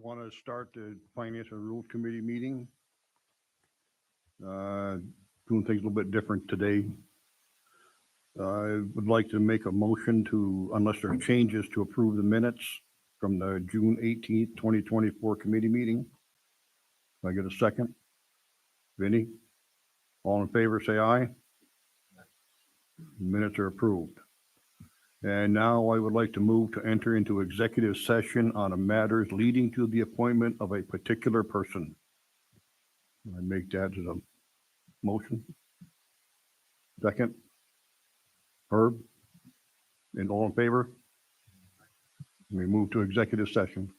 want to start the Finance and Rules Committee meeting. Doing things a little bit different today. I would like to make a motion to, unless there are changes, to approve the minutes from the June 18th, 2024 committee meeting. Can I get a second? Vinnie? All in favor, say aye. Minutes are approved. And now I would like to move to enter into executive session on a matters leading to the appointment of a particular person. I make that as a motion. Second. Herb? And all in favor? We move to executive session.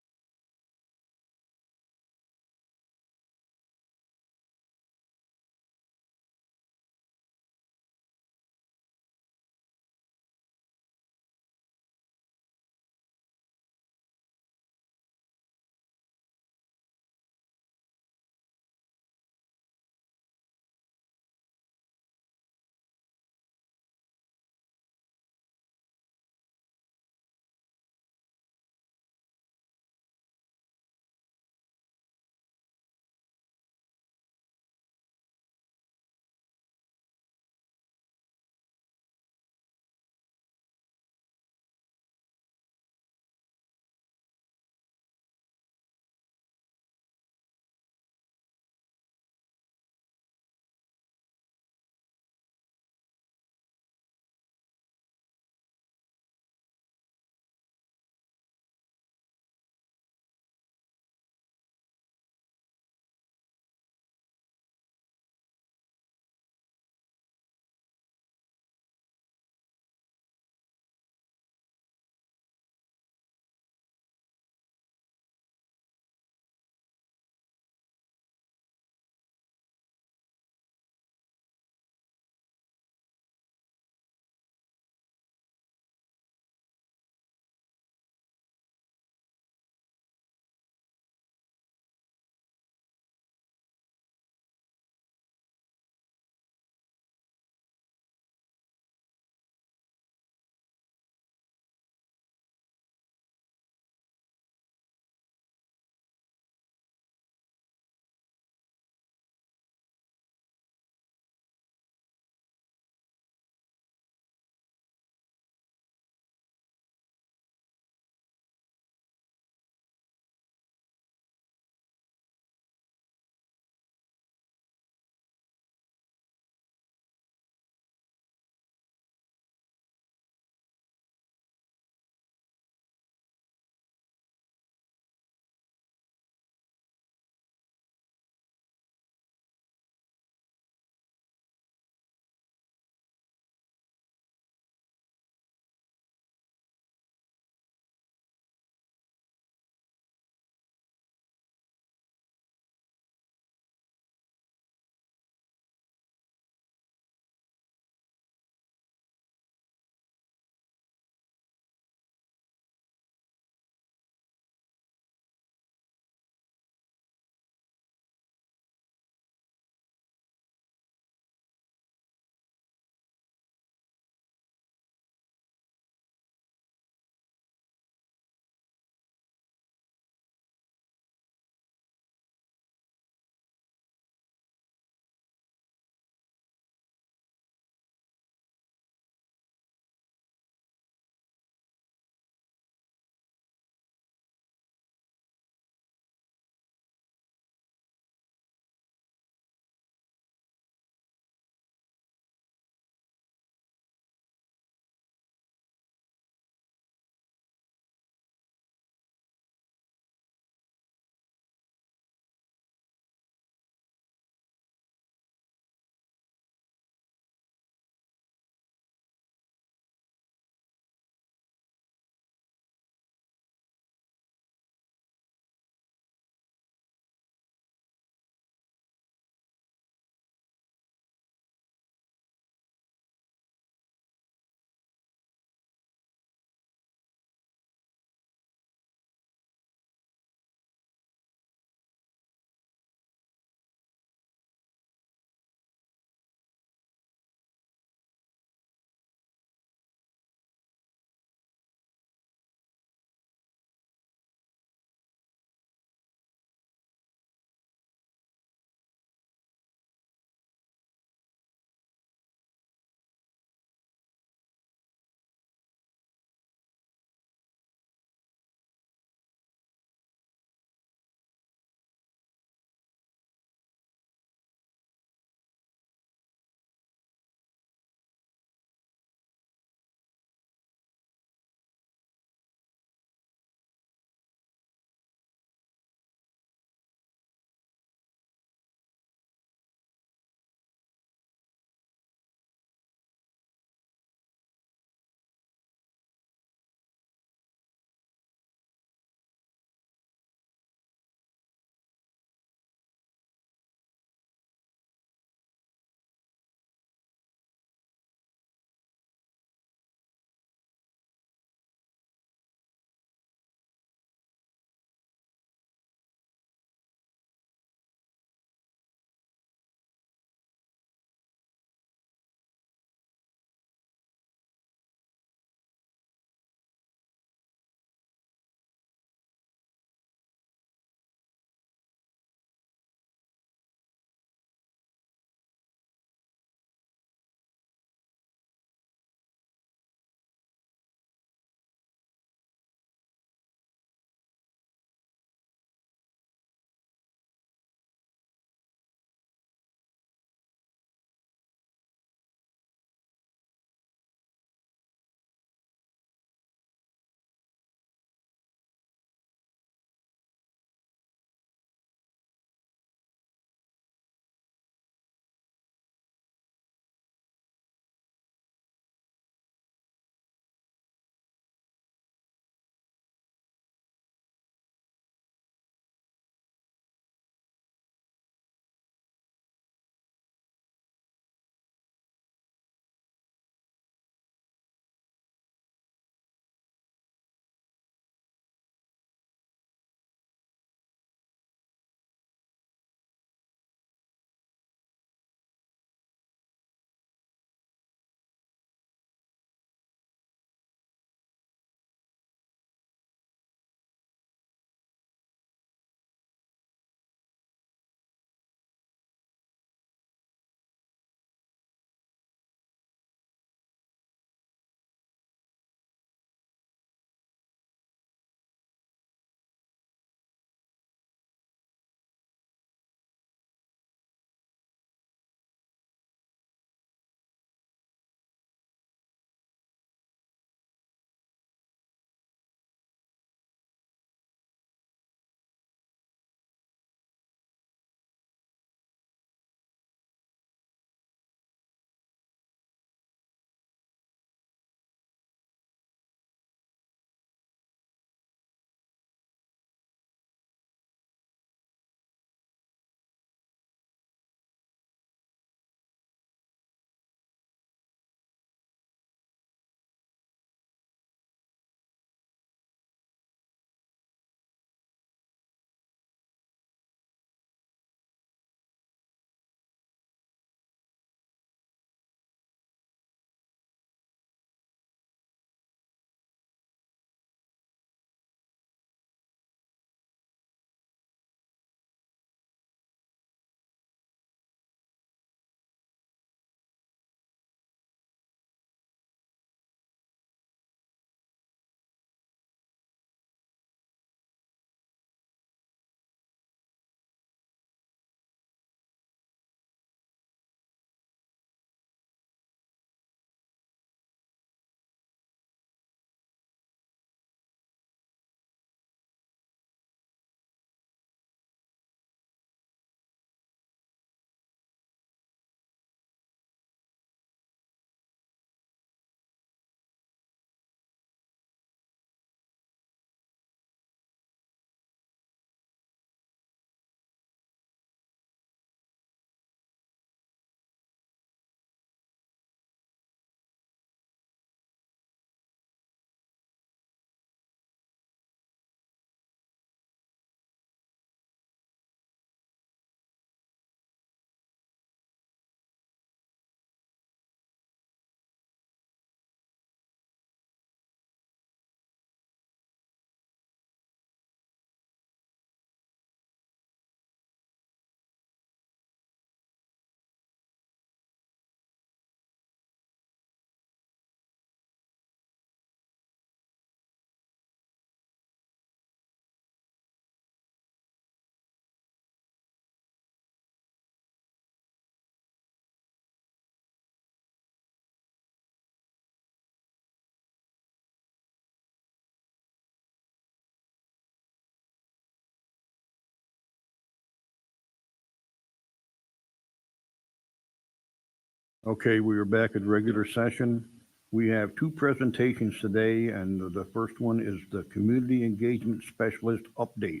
Okay, we are back at regular session. We have two presentations today, and the first one is the Community Engagement Specialist Update.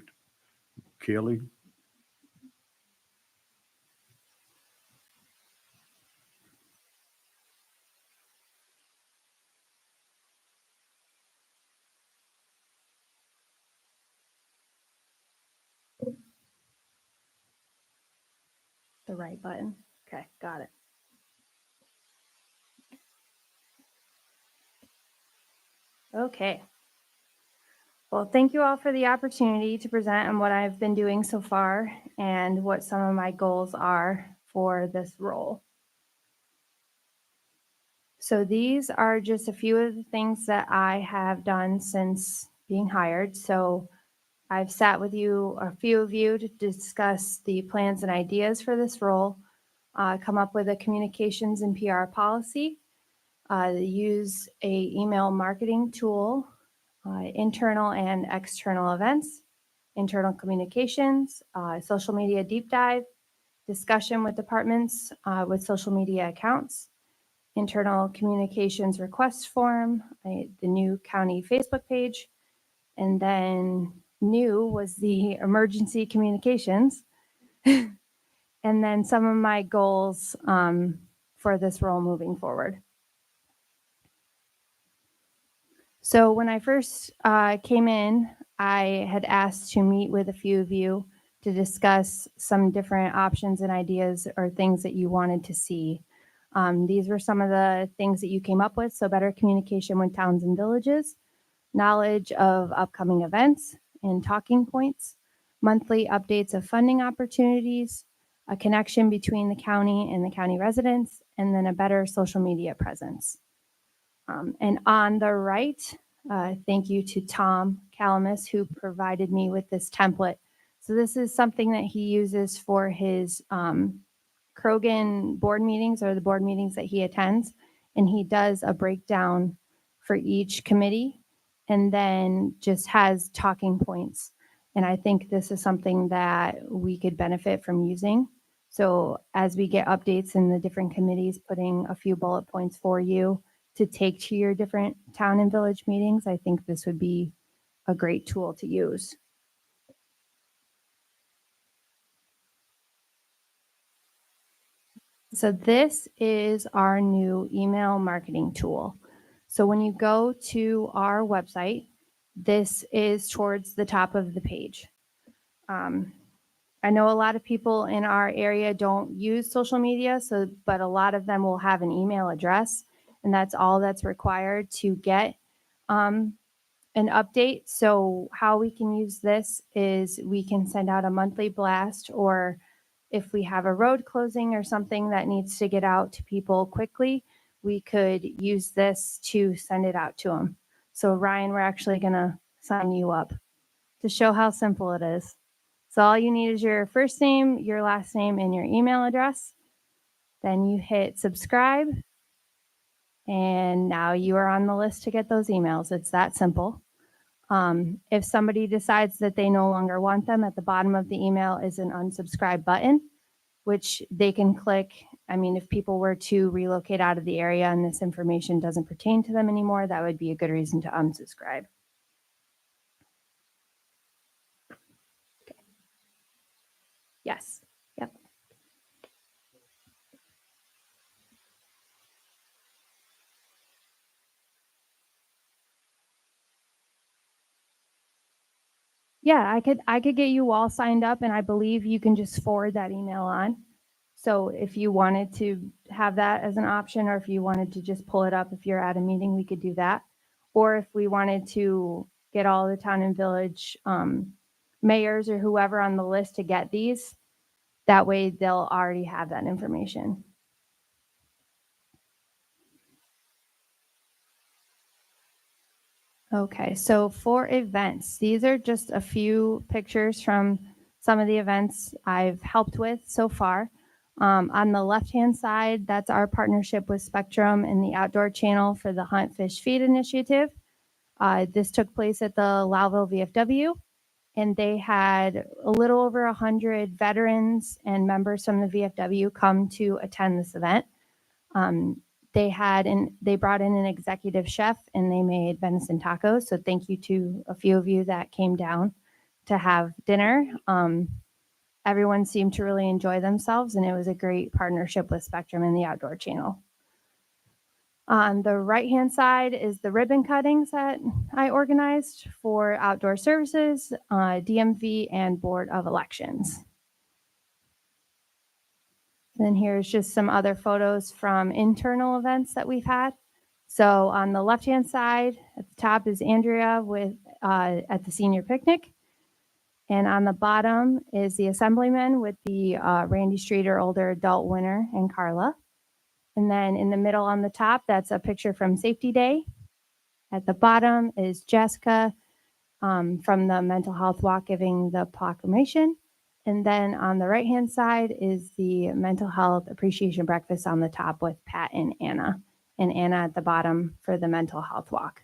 Kaylee? The right button. Okay, got it. Okay. Well, thank you all for the opportunity to present on what I've been doing so far and what some of my goals are for this role. So these are just a few of the things that I have done since being hired. So I've sat with you, a few of you, to discuss the plans and ideas for this role, come up with a communications and PR policy, use a email marketing tool, internal and external events, internal communications, social media deep dive, discussion with departments with social media accounts, internal communications request form, the new county Facebook page, and then new was the emergency communications, and then some of my goals for this role moving forward. So when I first came in, I had asked to meet with a few of you to discuss some different options and ideas or things that you wanted to see. These were some of the things that you came up with. So better communication with towns and villages, knowledge of upcoming events and talking points, monthly updates of funding opportunities, a connection between the county and the county residents, and then a better social media presence. And on the right, thank you to Tom Calamus, who provided me with this template. So this is something that he uses for his Krogan board meetings or the board meetings that he attends. And he does a breakdown for each committee and then just has talking points. And I think this is something that we could benefit from using. So as we get updates in the different committees, putting a few bullet points for you to take to your different town and village meetings, I think this would be a great tool to use. So this is our new email marketing tool. So when you go to our website, this is towards the top of the page. I know a lot of people in our area don't use social media, but a lot of them will have an email address, and that's all that's required to get an update. So how we can use this is we can send out a monthly blast, or if we have a road closing or something that needs to get out to people quickly, we could use this to send it out to them. So Ryan, we're actually going to sign you up to show how simple it is. So all you need is your first name, your last name, and your email address. Then you hit subscribe, and now you are on the list to get those emails. It's that simple. If somebody decides that they no longer want them, at the bottom of the email is an unsubscribe button, which they can click. I mean, if people were to relocate out of the area and this information doesn't pertain to them anymore, that would be a good reason to unsubscribe. Okay. Yes. Yep. Yeah, I could get you all signed up, and I believe you can just forward that email on. So if you wanted to have that as an option, or if you wanted to just pull it up if you're at a meeting, we could do that. Or if we wanted to get all the town and village mayors or whoever on the list to get these, that way they'll already have that information. Okay, so for events, these are just a few pictures from some of the events I've helped with so far. On the left-hand side, that's our partnership with Spectrum and the Outdoor Channel for the Hunt, Fish, Feed initiative. This took place at the Lowville VFW, and they had a little over 100 veterans and members from the VFW come to attend this event. They brought in an executive chef and they made venison tacos. So thank you to a few of you that came down to have dinner. Everyone seemed to really enjoy themselves, and it was a great partnership with Spectrum and the Outdoor Channel. On the right-hand side is the ribbon cuttings that I organized for Outdoor Services, DMV, and Board of Elections. Then here's just some other photos from internal events that we've had. So on the left-hand side at the top is Andrea with at the senior picnic. And on the bottom is the Assemblyman with the Randy Streeter older adult winner and Carla. And then in the middle on the top, that's a picture from Safety Day. At the bottom is Jessica from the Mental Health Walk giving the proclamation. And then on the right-hand side is the Mental Health Appreciation Breakfast on the top with Pat and Anna at the bottom for the Mental Health Walk.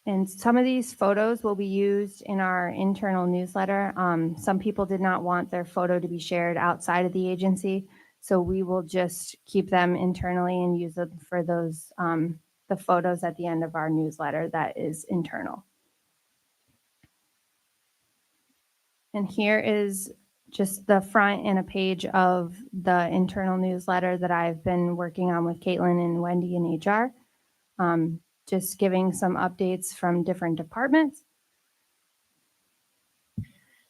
And some of these photos will be used in our internal newsletter. Some people did not want their photo to be shared outside of the agency, so we will just keep them internally and use them for those the photos at the end of our newsletter that is internal. And here is just the front and a page of the internal newsletter that I've been working on with Caitlin and Wendy in HR. Just giving some updates from different departments.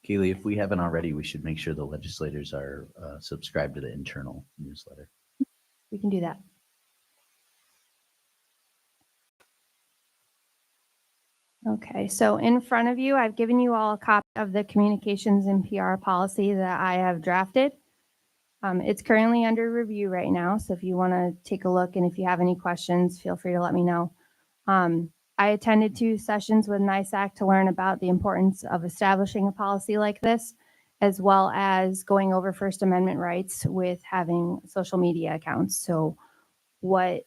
Kaylee, if we haven't already, we should make sure the legislators are subscribed to the internal newsletter. We can do that. Okay, so in front of you, I've given you all a copy of the communications and PR policy that I have drafted. It's currently under review right now, so if you want to take a look and if you have any questions, feel free to let me know. I attended 2 sessions with NISAC to learn about the importance of establishing a policy like this, as well as going over First Amendment rights with having social media accounts. So what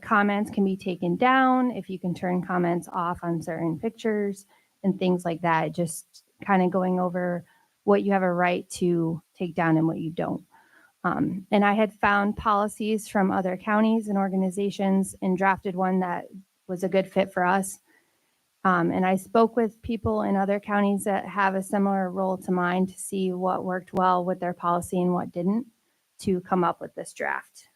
comments can be taken down, if you can turn comments off on certain pictures and things like that, just kind of going over what you have a right to take down and what you don't. And I had found policies from other counties and organizations and drafted one that was a good fit for us. And I spoke with people in other counties that have a similar role to mine to see what worked well with their policy and what didn't to come up with this draft.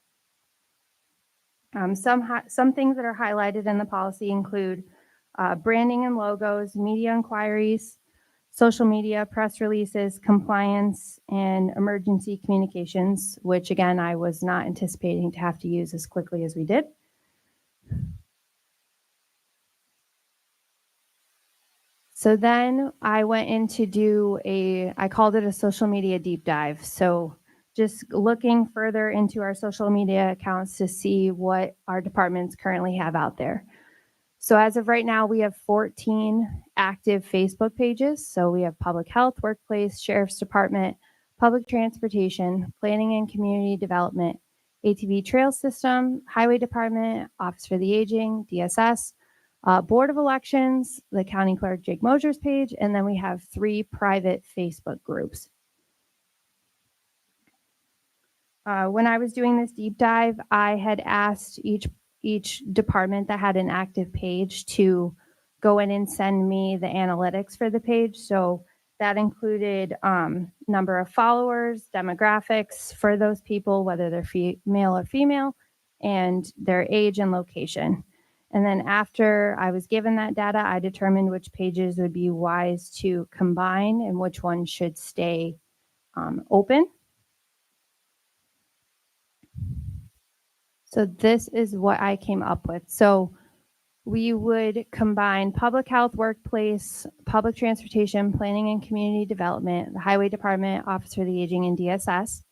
Some things that are highlighted in the policy include branding and logos, media inquiries, social media, press releases, compliance, and emergency communications, which again, I was not anticipating to have to use as quickly as we did. So then I went in to do I called it a social media deep dive. So just looking further into our social media accounts to see what our departments currently have out there. So as of right now, we have 14 active Facebook pages. So we have Public Health, Workplace, Sheriff's Department, Public Transportation, Planning and Community Development, ATV Trail System, Highway Department, Office for the Aging, DSS, Board of Elections, the County Clerk Jake Mosier's page, and then we have 3 private Facebook groups. When I was doing this deep dive, I had asked each department that had an active page to go in and send me the analytics for the page. So that included number of followers, demographics for those people, whether they're male or female, and their age and location. And then after I was given that data, I determined which pages would be wise to combine and which ones should stay open. So this is what I came up with. So we would combine public health, workplace, public transportation, planning and community development, the highway department, Office for the Aging, and DSS.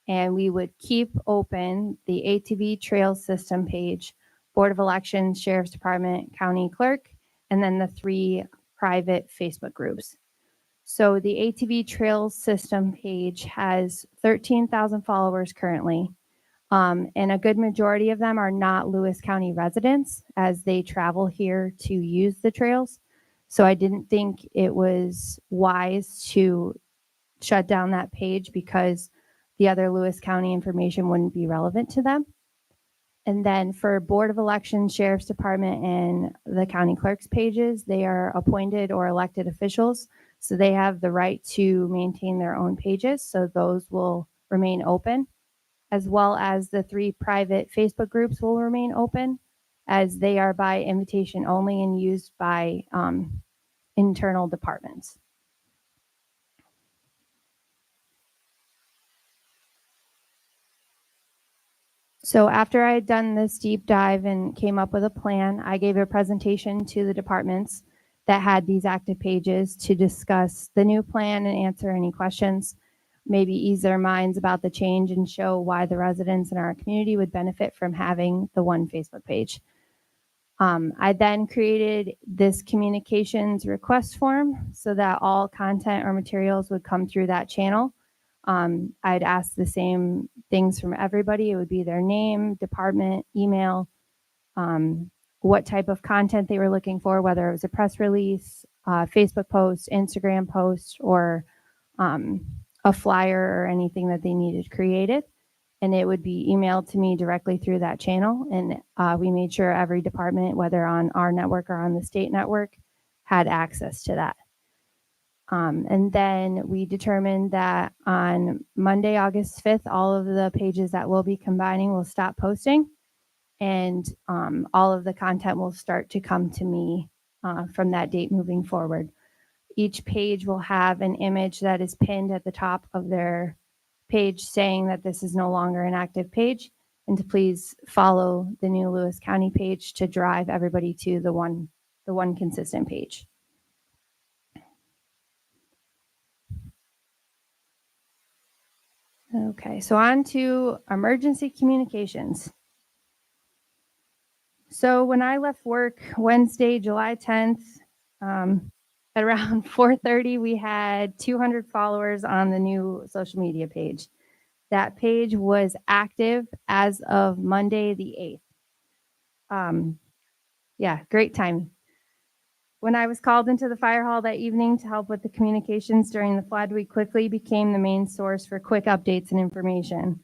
And we would keep open the ATV trail system page, Board of Elections, Sheriff's Department, County Clerk, and then the 3 private Facebook groups. So the ATV trail system page has 13,000 followers currently. And a good majority of them are not Lewis County residents as they travel here to use the trails. So I didn't think it was wise to shut down that page because the other Lewis County information wouldn't be relevant to them. And then for Board of Elections, Sheriff's Department, and the county clerk's pages, they are appointed or elected officials. So they have the right to maintain their own pages. So those will remain open, as well as the 3 private Facebook groups will remain open, as they are by invitation only and used by internal departments. So after I had done this deep dive and came up with a plan, I gave a presentation to the departments that had these active pages to discuss the new plan and answer any questions, maybe ease their minds about the change and show why the residents in our community would benefit from having the one Facebook page. I then created this communications request form so that all content or materials would come through that channel. I'd ask the same things from everybody. It would be their name, department, email, what type of content they were looking for, whether it was a press release, Facebook post, Instagram post, or a flyer or anything that they needed created. And it would be emailed to me directly through that channel. And we made sure every department, whether on our network or on the state network, had access to that. And then we determined that on Monday, August 5th, all of the pages that we'll be combining will stop posting, and all of the content will start to come to me from that date moving forward. Each page will have an image that is pinned at the top of their page saying that this is no longer an active page, and to please follow the new Lewis County page to drive everybody to the one consistent page. Okay, so on to emergency communications. So when I left work Wednesday, July 10th, at around 4:30, we had 200 followers on the new social media page. That page was active as of Monday the 8th. Yeah, great timing. When I was called into the fire hall that evening to help with the communications during the flood, we quickly became the main source for quick updates and information.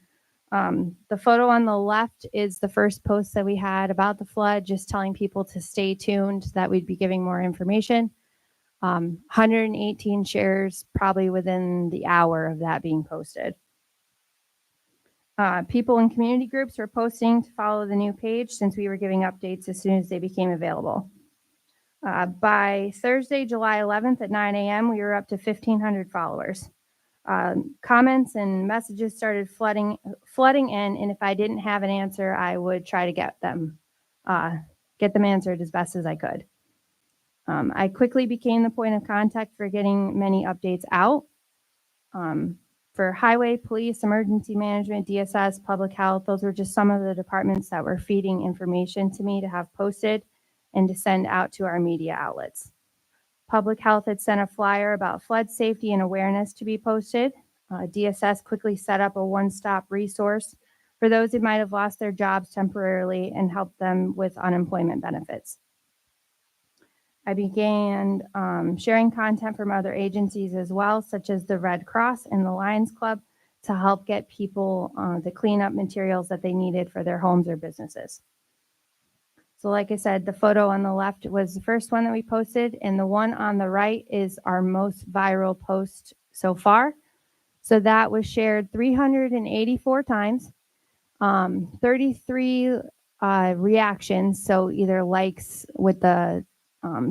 The photo on the left is the first post that we had about the flood, just telling people to stay tuned, that we'd be giving more information. 118 shares probably within the hour of that being posted. People in community groups were posting to follow the new page since we were giving updates as soon as they became available. By Thursday, July 11th at 9 a.m., we were up to 1,500 followers. Comments and messages started flooding in, and if I didn't have an answer, I would try to get them answered as best as I could. I quickly became the point of contact for getting many updates out. For highway, police, emergency management, DSS, public health, those were just some of the departments that were feeding information to me to have posted and to send out to our media outlets. Public health had sent a flyer about flood safety and awareness to be posted. DSS quickly set up a one-stop resource for those who might have lost their jobs temporarily and helped them with unemployment benefits. I began sharing content from other agencies as well, such as the Red Cross and the Lions Club, to help get people the cleanup materials that they needed for their homes or businesses. So like I said, the photo on the left was the first one that we posted, and the one on the right is our most viral post so far. So that was shared 384 times, 33 reactions, so either likes with the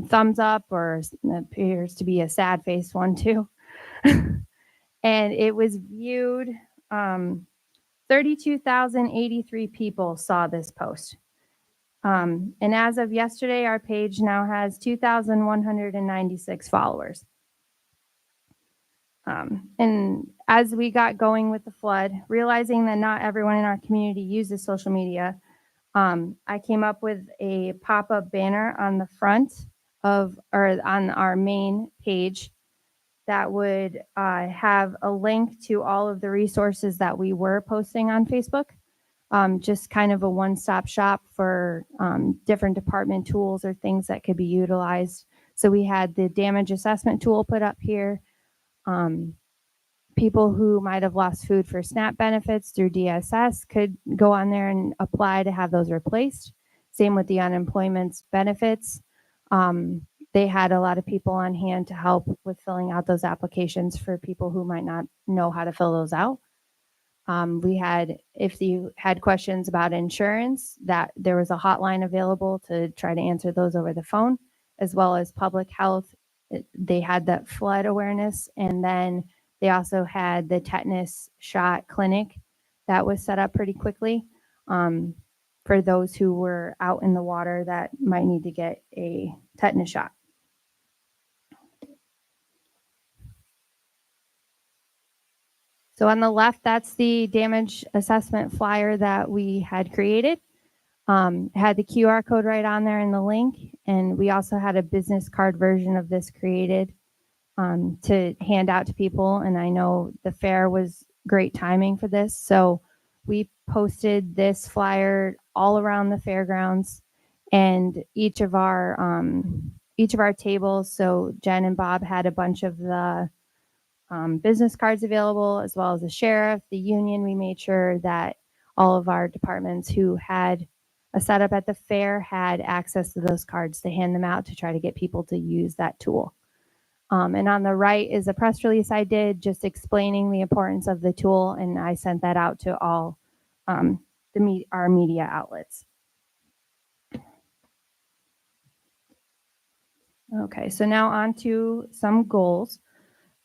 thumbs up, or appears to be a sad face one too. And it was viewed, 32,083 people saw this post. And as of yesterday, our page now has 2,196 followers. And as we got going with the flood, realizing that not everyone in our community uses social media, I came up with a pop-up banner on the front of, or on our main page, that would have a link to all of the resources that we were posting on Facebook. Just kind of a one-stop shop for different department tools or things that could be utilized, So we had the damage assessment tool put up here. People who might have lost food for SNAP benefits through DSS could go on there and apply to have those replaced. Same with the unemployment benefits. They had a lot of people on hand to help with filling out those applications for people who might not know how to fill those out. We had, if you had questions about insurance, that there was a hotline available to try to answer those over the phone, as well as public health. They had that flood awareness, and then they also had the tetanus shot clinic that was set up pretty quickly for those who were out in the water that might need to get a tetanus shot. So on the left, that's the damage assessment flyer that we had created. It had the QR code right on there in the link, and we also had a business card version of this created to hand out to people. And I know the fair was great timing for this, so we posted this flyer all around the fairgrounds and each of our tables. So Jen and Bob had a bunch of the business cards available, as well as the sheriff, the union. We made sure that all of our departments who had a setup at the fair had access to those cards to hand them out to try to get people to use that tool. And on the right is a press release I did just explaining the importance of the tool, and I sent that out to all our media outlets. Okay, so now on to some goals.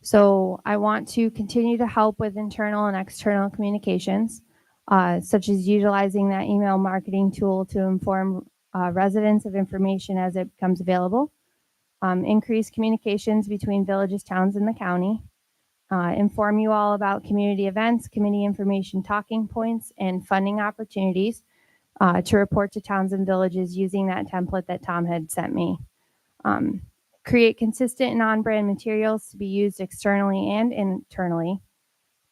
So I want to continue to help with internal and external communications, such as utilizing that email marketing tool to inform residents of information as it becomes available, increase communications between villages, towns, and the county, inform you all about community events, committee information talking points, and funding opportunities to report to towns and villages using that template that Tom had sent me. Create consistent and on-brand materials to be used externally and internally,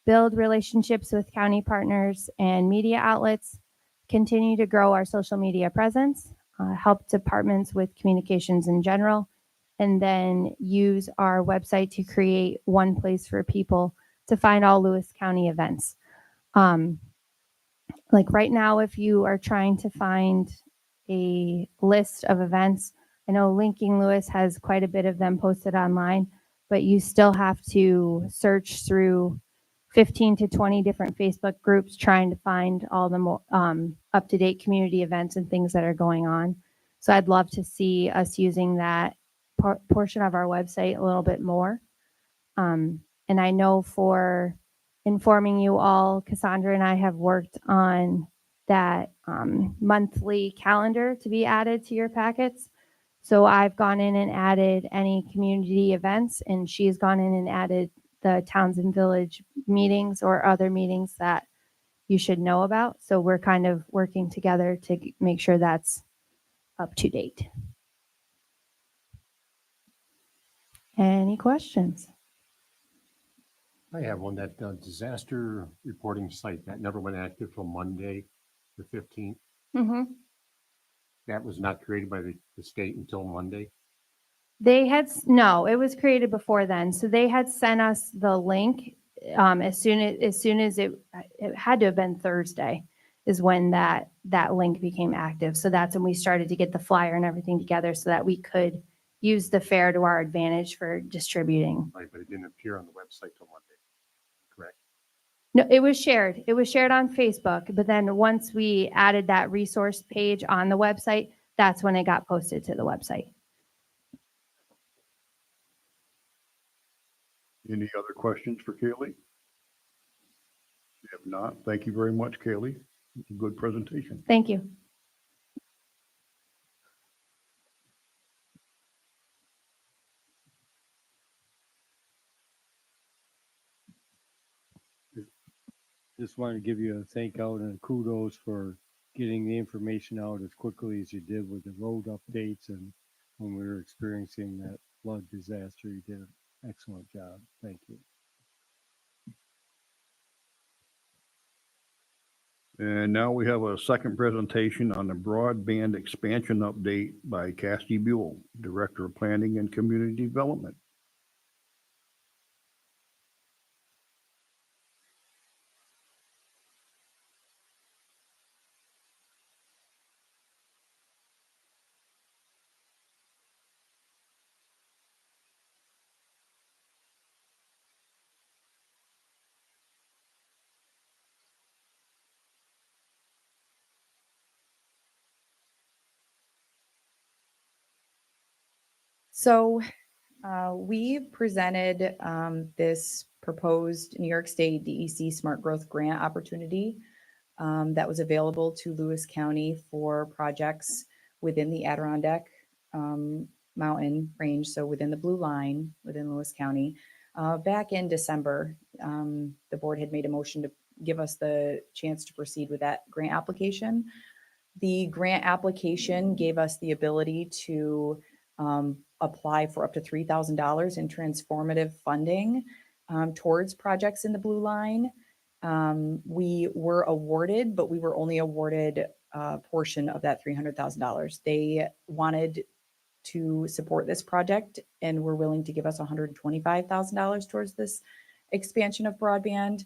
build relationships with county partners and media outlets, continue to grow our social media presence, help departments with communications in general, and then use our website to create one place for people to find all Lewis County events. Like right now, if you are trying to find a list of events, I know Linking Lewis has quite a bit of them posted online, but you still have to search through 15 to 20 different Facebook groups trying to find all the up-to-date community events and things that are going on. So I'd love to see us using that portion of our website a little bit more. And I know for informing you all, Cassandra and I have worked on that monthly calendar to be added to your packets. So I've gone in and added any community events, and she's gone in and added the towns and village meetings or other meetings that you should know about. So we're kind of working together to make sure that's up to date. Any questions? I have one. That disaster reporting site that never went active till Monday, the 15th. Mm-hmm. That was not created by the state until Monday. They had, no, it was created before then. So they had sent us the link as soon as it had to have been Thursday is when that link became active. So that's when we started to get the flyer and everything together so that we could use the fair to our advantage for distributing. Right, but it didn't appear on the website till Monday. Correct. No, it was shared. It was shared on Facebook, but then once we added that resource page on the website, that's when it got posted to the website. Any other questions for Kaylee? If not, thank you very much, Kaylee. It's a good presentation. Thank you. Just wanted to give you a thank out and kudos for getting the information out as quickly as you did with the road updates, and when we were experiencing that flood disaster, you did an excellent job. Thank you. And now we have a second presentation on the broadband expansion update by Cassie Buell, Director of Planning and Community Development. So we presented this proposed New York State DEC Smart Growth Grant opportunity that was available to Lewis County for projects within the Adirondack mountain range, so within the blue line within Lewis County. Back in December, the board had made a motion to give us the chance to proceed with that grant application. The grant application gave us the ability to apply for up to $3,000 in transformative funding towards projects in the blue line. We were awarded, but we were only awarded a portion of that $300,000. They wanted to support this project and were willing to give us $125,000 towards this expansion of broadband.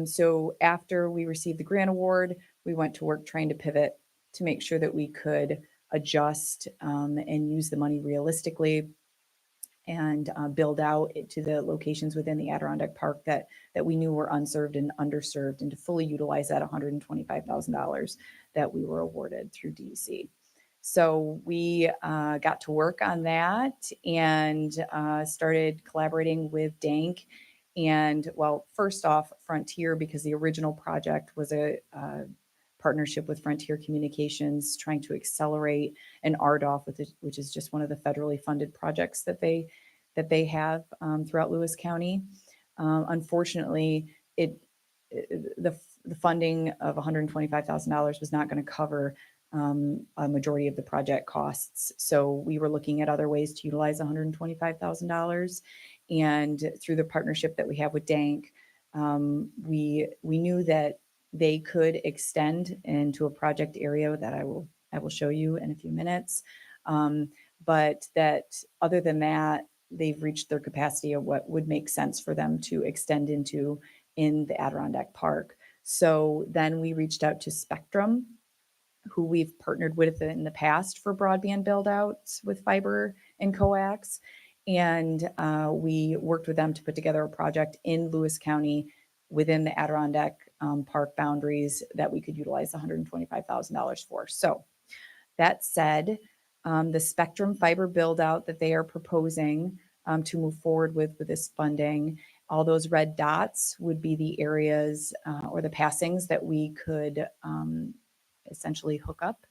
So after we received the grant award, we went to work trying to pivot to make sure that we could adjust and use the money realistically and build out to the locations within the Adirondack Park that we knew were unserved and underserved, and to fully utilize that $125,000 that we were awarded through DEC. So we got to work on that and started collaborating with DANK. And well, first off, Frontier, because the original project was a partnership with Frontier Communications, trying to accelerate an RDOF, which is just one of the federally funded projects that they have throughout Lewis County. Unfortunately, the funding of $125,000 was not going to cover a majority of the project costs. So we were looking at other ways to utilize $125,000. And through the partnership that we have with DANK, we knew that they could extend into a project area that I will show you in a few minutes. But that other than that, they've reached their capacity of what would make sense for them to extend into in the Adirondack Park. So then we reached out to Spectrum, who we've partnered with in the past for broadband build outs with fiber and coax. And we worked with them to put together a project in Lewis County within the Adirondack Park boundaries that we could utilize $125,000 for. So that said, the Spectrum fiber build out that they are proposing to move forward with this funding, all those red dots would be the areas or the passings that we could essentially hook up.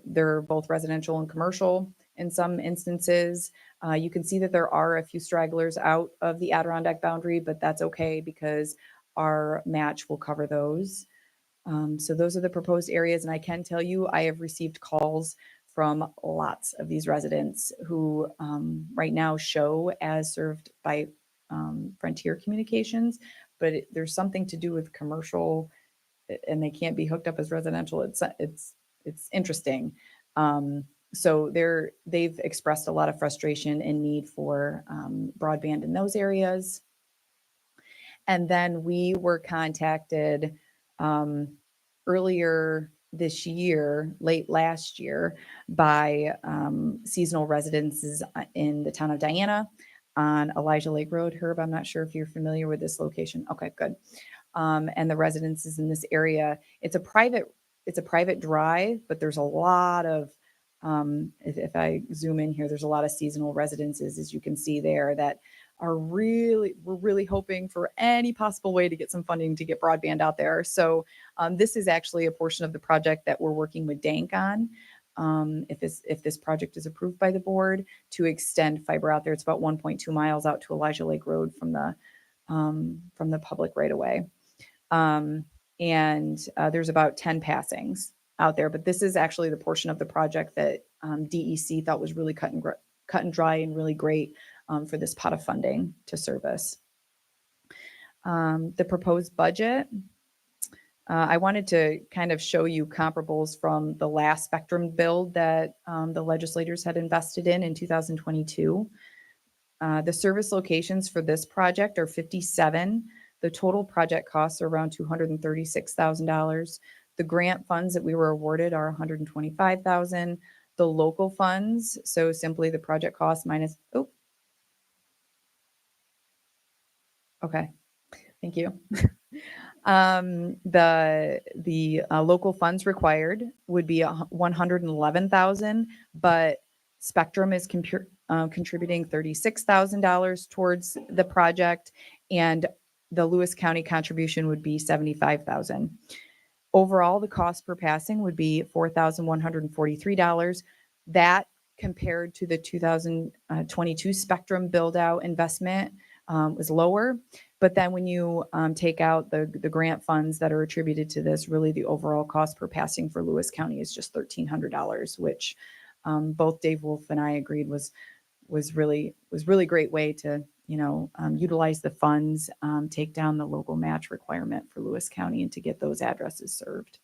They're both residential and commercial in some instances. You can see that there are a few stragglers out of the Adirondack boundary, but that's okay because our match will cover those. So those are the proposed areas. And I can tell you, I have received calls from lots of these residents who right now show as served by Frontier Communications, but there's something to do with commercial and they can't be hooked up as residential. It's interesting. So they've expressed a lot of frustration and need for broadband in those areas. And then we were contacted earlier this year, late last year, by seasonal residences in the town of Diana on Elijah Lake Road. Herb, I'm not sure if you're familiar with this location. Okay, good. And the residences in this area. It's a private drive, but there's a lot of, if I zoom in here, there's a lot of seasonal residences, as you can see there, that we're really hoping for any possible way to get some funding to get broadband out there. So this is actually a portion of the project that we're working with DANK on. If this project is approved by the board to extend fiber out there, it's about 1.2 miles out to Elijah Lake Road from the public right away. And there's about 10 passings out there, but this is actually the portion of the project that DEC thought was really cut and dry and really great for this pot of funding to service. The proposed budget I wanted to kind of show you comparables from the last spectrum build that the legislators had invested in 2022. The service locations for this project are 57. The total project costs are around $236,000. The grant funds that we were awarded are $125,000. The local funds, so simply the project cost minus, oh. Okay, thank you. The local funds required would be 111,000, but Spectrum is contributing $36,000 towards the project, and the Lewis County contribution would be 75,000. Overall, the cost per passing would be $4,143. That compared to the 2022 Spectrum build-out investment was lower. But then when you take out the grant funds that are attributed to this, really the overall cost per passing for Lewis County is just $1,300, which both Dave Wolf and I agreed was really great way to utilize the funds, take down the local match requirement for Lewis County, and to get those addresses served.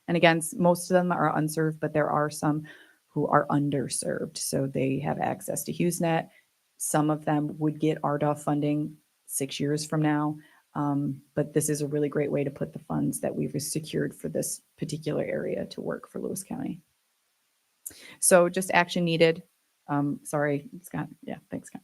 And again, most of them are unserved, but there are some who are underserved, so they have access to HughesNet. Some of them would get RDOF funding 6 years from now, but this is a really great way to put the funds that we've secured for this particular area to work for Lewis County. So just action needed. Sorry, Scott. Yeah, thanks, Scott.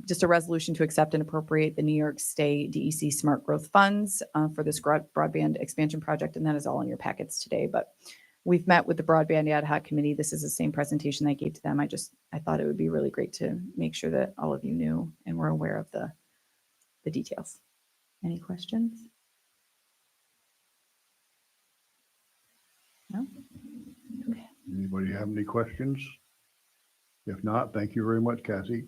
Just a resolution to accept and appropriate the New York State DEC Smart Growth Funds for this broadband expansion project, and that is all in your packets today. But we've met with the Broadband Ad Hoc Committee. This is the same presentation I gave to them. I thought it would be really great to make sure that all of you knew and were aware of the details. Any questions? No? Okay. Anybody have any questions? If not, thank you very much, Cassie.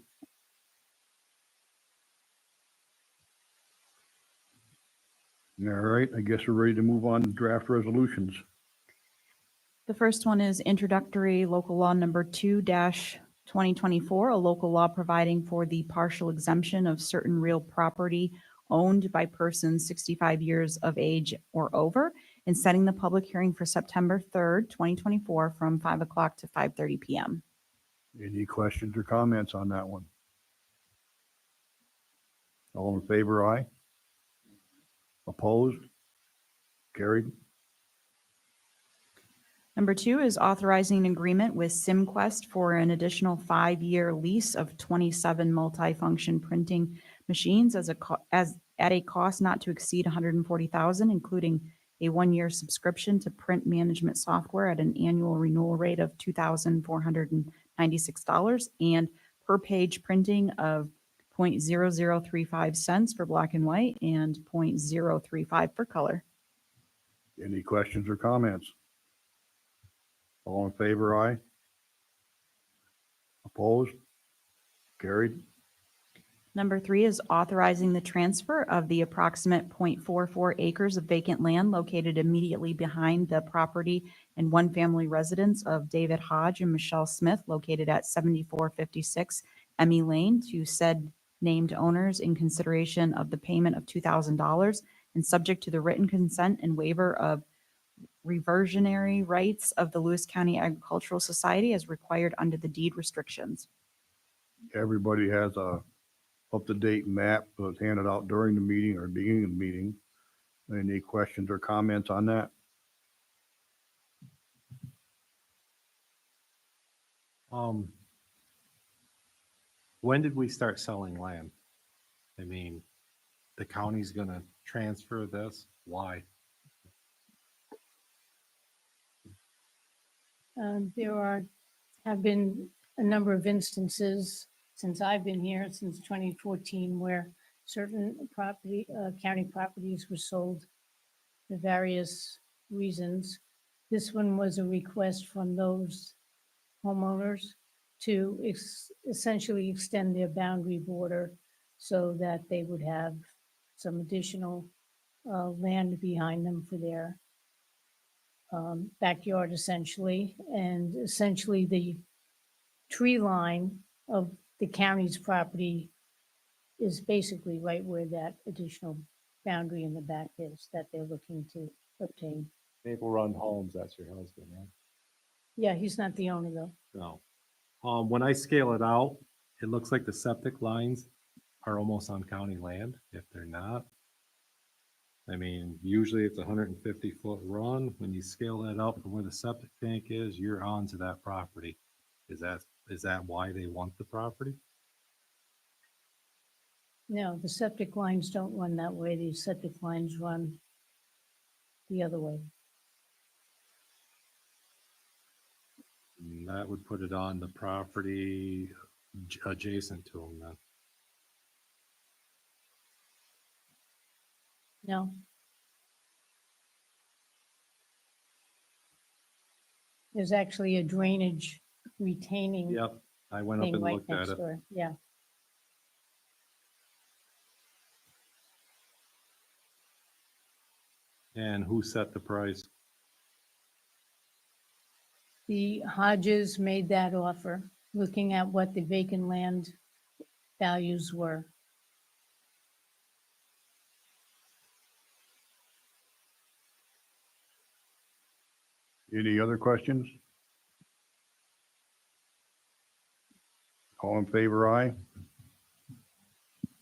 All right, I guess we're ready to move on to draft resolutions. The first one is introductory local law number 2-2024, a local law providing for the partial exemption of certain real property owned by persons 65 years of age or over, and setting the public hearing for September 3rd, 2024 from 5 o'clock to 5:30 p.m. Any questions or comments on that one? All in favor, aye. Opposed? Carried. Number 2 is authorizing an agreement with SimQuest for an additional 5-year lease of 27 multifunction printing machines at a cost not to exceed $140,000, including a 1-year subscription to print management software at an annual renewal rate of $2,496 and per page printing of 0.0035 cents for black and white and 0.035 for color. Any questions or comments? All in favor, aye. Opposed? Carried. Number 3 is authorizing the transfer of the approximate 0.44 acres of vacant land located immediately behind the property and one-family residence of David Hodge and Michelle Smith located at 7456 Emmy Lane to said named owners in consideration of the payment of $2,000 and subject to the written consent and waiver of reversionary rights of the Lewis County Agricultural Society as required under the deed restrictions. Everybody has a up-to-date map that was handed out during the meeting or beginning of the meeting. Any questions or comments on that? When did we start selling land? I mean, the county's gonna transfer this, why? Have been a number of instances since I've been here, since 2014, where certain county properties were sold for various reasons. This one was a request from those homeowners to essentially extend their boundary border so that they would have some additional land behind them for their backyard, essentially. And essentially the tree line of the county's property is basically right where that additional boundary in the back is that they're looking to obtain. Maple Run Homes, that's your husband, right? Yeah, he's not the owner though. No. When I scale it out, it looks like the septic lines are almost on county land, if they're not. I mean, usually it's a 150-foot run. When you scale that out from where the septic tank is, you're onto that property. Is that why they want the property? No, the septic lines don't run that way. The septic lines run the other way. That would put it on the property adjacent to them then. No. There's actually a drainage retaining Yep, I went up thing and right looked at next it. door. Yeah. And who set the price? The Hodges made that offer, looking at what the vacant land values were. Any other questions? All in favor, aye.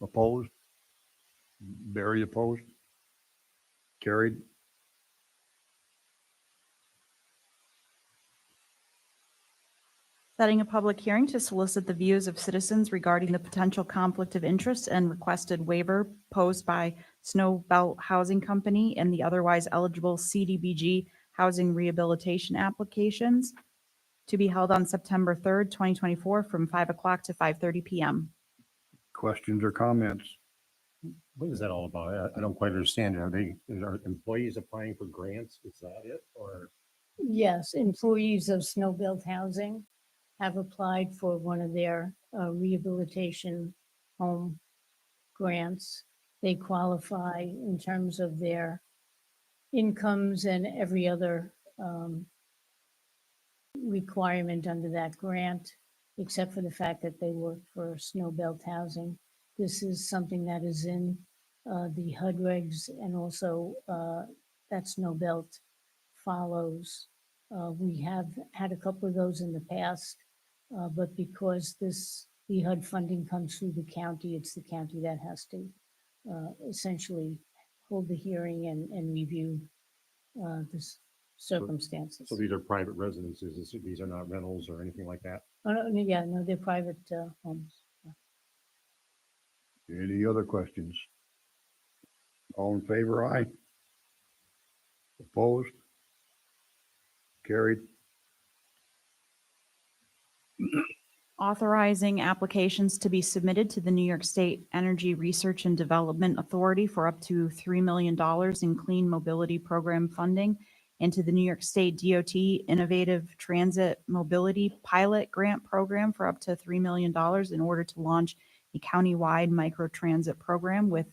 Opposed? Barry opposed? Carried. Setting a public hearing to solicit the views of citizens regarding the potential conflict of interest and requested waiver posed by Snowbelt Housing Company and the otherwise eligible CDBG housing rehabilitation applications to be held on September 3rd, 2024 from 5 o'clock to 5:30 PM. Questions or comments? What is that all about? I don't quite understand. Are employees applying for grants? Is that it? Or Yes, employees of Snowbelt Housing have applied for one of their rehabilitation home grants. They qualify in terms of their incomes and every other requirement under that grant, except for the fact that they work for Snowbelt Housing. This is something that is in the HUD regs, and also that Snowbelt follows. We have had a couple of those in the past, but because the HUD funding comes through the county, it's the county that has to essentially hold the hearing and review the circumstances. so these are private residences. These are not rentals or anything like that. Oh, no, yeah, no, they're private homes. Any other questions? All in favor, aye. Opposed? Carried. Authorizing applications to be submitted to the New York State Energy Research and Development Authority for up to $3 million in clean mobility program funding, and to the New York State DOT Innovative Transit Mobility Pilot Grant Program for up to $3 million in order to launch a countywide microtransit program with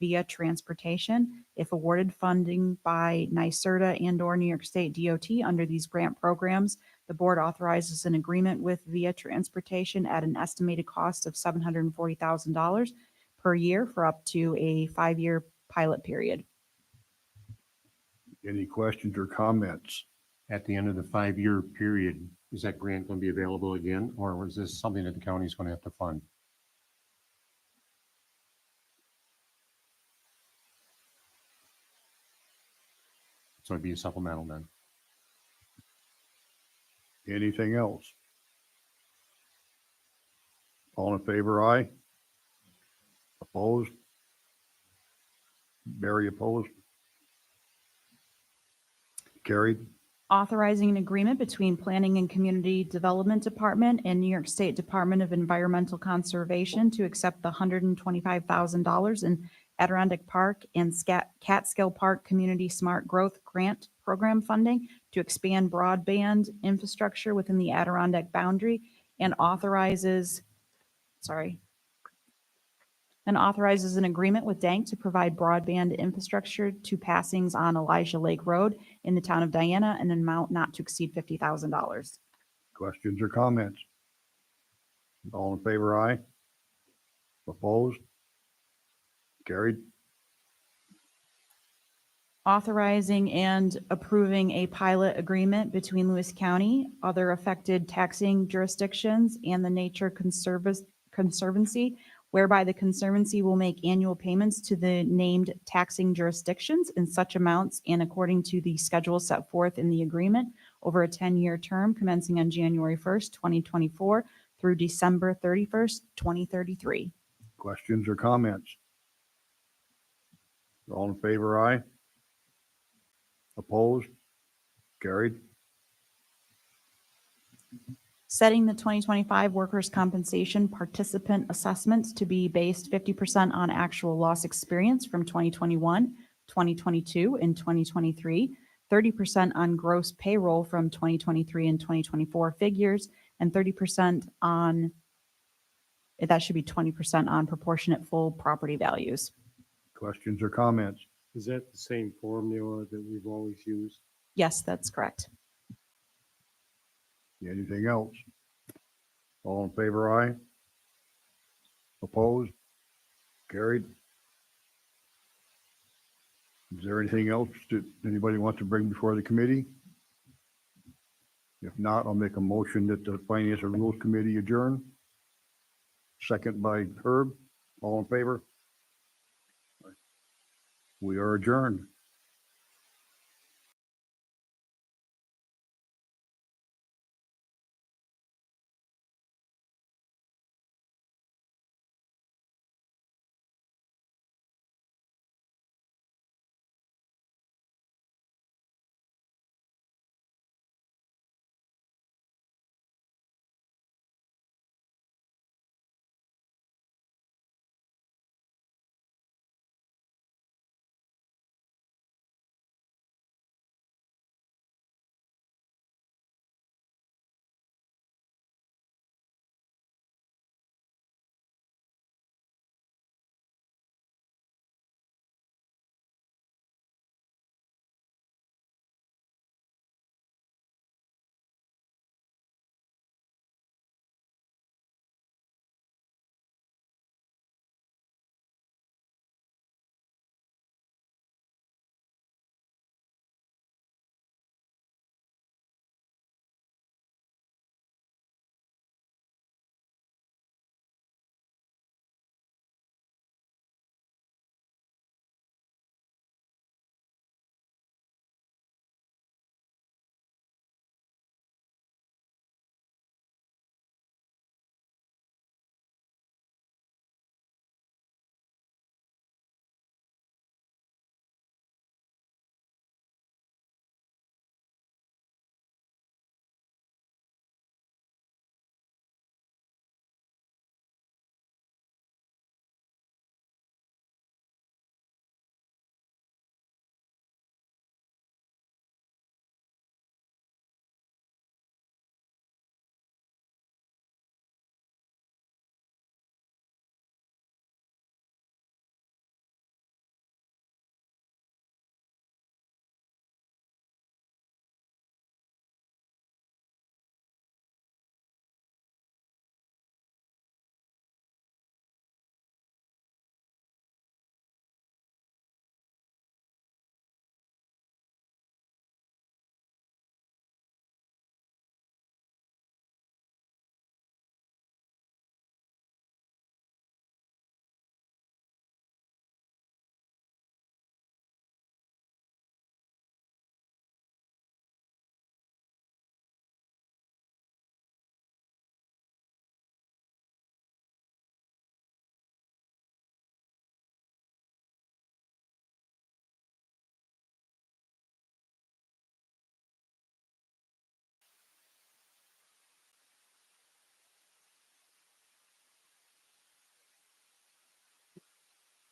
Via Transportation. If awarded funding by NYSERDA and/or New York State DOT under these grant programs, the board authorizes an agreement with Via Transportation at an estimated cost of $740,000 per year for up to a 5-year pilot period. Any questions or comments? At the end of the 5-year period, is that grant going to be available again? Or is this something that the county is going to have to fund? So it'd be a supplemental then. Anything else? All in favor, aye. Opposed? Barry opposed? Carried. Authorizing an agreement between Planning and Community Development Department and New York State Department of Environmental Conservation to accept the $125,000 in Adirondack Park and Catskill Park Community Smart Growth Grant Program funding to expand broadband infrastructure within the Adirondack boundary, and authorizes an agreement with Dank to provide broadband infrastructure to passings on Elijah Lake Road in the town of Diana, an amount not to exceed $50,000. Questions or comments? All in favor, aye. Opposed? Carried. authorizing and approving a pilot agreement between Lewis County, other affected taxing jurisdictions, and the Nature Conservancy, whereby the Conservancy will make annual payments to the named taxing jurisdictions in such amounts and according to the schedule set forth in the agreement over a 10-year term commencing on January 1st, 2024 through December 31st, 2033. Questions or comments? All in favor, aye. Opposed? Carried. Setting the 2025 workers' compensation participant assessments to be based 50% on actual loss experience from 2021, 2022, and 2023, 30% on gross payroll from 2023 and 2024 figures, and 30% on, that should be 20% on proportionate full property values. Questions or comments? Is that the same formula that we've always used? Yes, that's correct. Anything else? All in favor, aye. Opposed? Carried. Is there anything else that anybody wants to bring before the committee? If not, I'll make a motion that the Finance and Rules Committee adjourn. Second by Herb. All in favor? We are adjourned.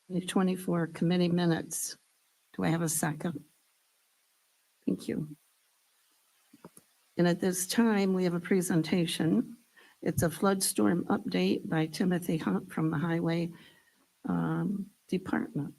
The 24 committee minutes. Do I have a second? Thank you. And at this time, we have a presentation. It's a flood storm update by Timothy Hunt from the Highway Department.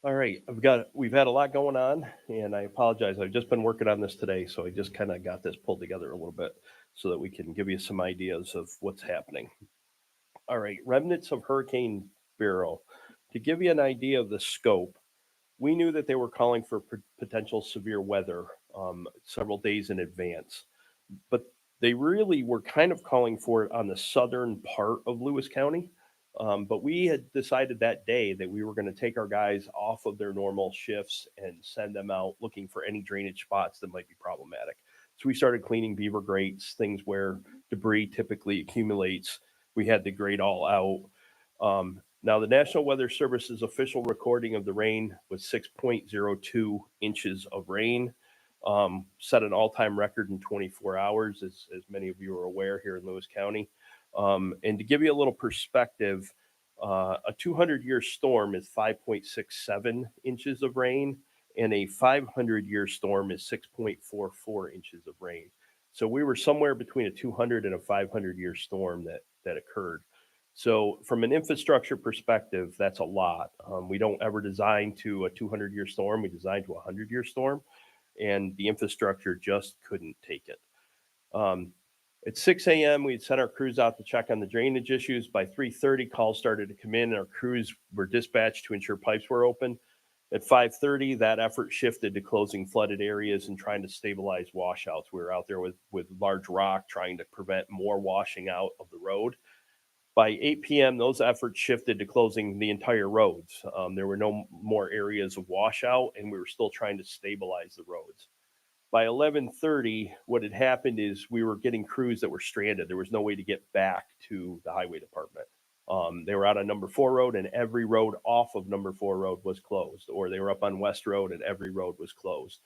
All right, we've had a lot going on, and I apologize. I've just been working on this today, so I just kind of got this pulled together a little bit so that we can give you some ideas of what's happening. All right, remnants of Hurricane Beryl. To give you an idea of the scope, we knew that they were calling for potential severe weather several days in advance, but they really were kind of calling for it on the southern part of Lewis County. But we had decided that day that we were going to take our guys off of their normal shifts and send them out looking for any drainage spots that might be problematic. So we started cleaning beaver grates, things where debris typically accumulates. We had the grate all out. Now, the National Weather Service's official recording of the rain was 6.02 inches of rain, set an all-time record in 24 hours, as many of you are aware here in Lewis County. And to give you a little perspective, a 200-year storm is 5.67 inches of rain, and a 500-year storm is 6.44 inches of rain. So we were somewhere between a 200 and a 500-year storm that occurred. So from an infrastructure perspective, that's a lot. We don't ever design to a 200-year storm. We design to a 100-year storm, and the infrastructure just couldn't take it. At 6 a.m., we'd sent our crews out to check on the drainage issues. By 3:30, calls started to come in, and our crews were dispatched to ensure pipes were open. At 5:30, that effort shifted to closing flooded areas and trying to stabilize washouts. We were out there with large rock trying to prevent more washing out of the road. By 8 p.m., those efforts shifted to closing the entire roads. There were no more areas of washout, and we were still trying to stabilize the roads. By 11:30, what had happened is we were getting crews that were stranded. There was no way to get back to the highway department. They were out on number 4 road, and every road off of number 4 road was closed, or they were up on West Road and every road was closed.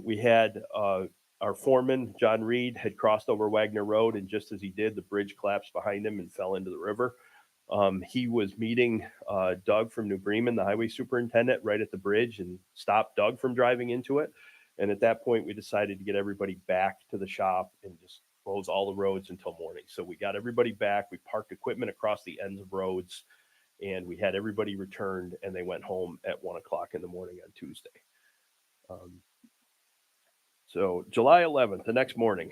We had our foreman, John Reed, had crossed over Wagner Road, and just as he did, the bridge collapsed behind him and fell into the river. He was meeting Doug from New Bremen, the highway superintendent, right at the bridge, and stopped Doug from driving into it. And at that point, we decided to get everybody back to the shop and just close all the roads until morning. So we got everybody back. We parked equipment across the ends of roads, and we had everybody returned, and they went home at 1 o'clock in the morning on Tuesday. So July 11th, the next morning,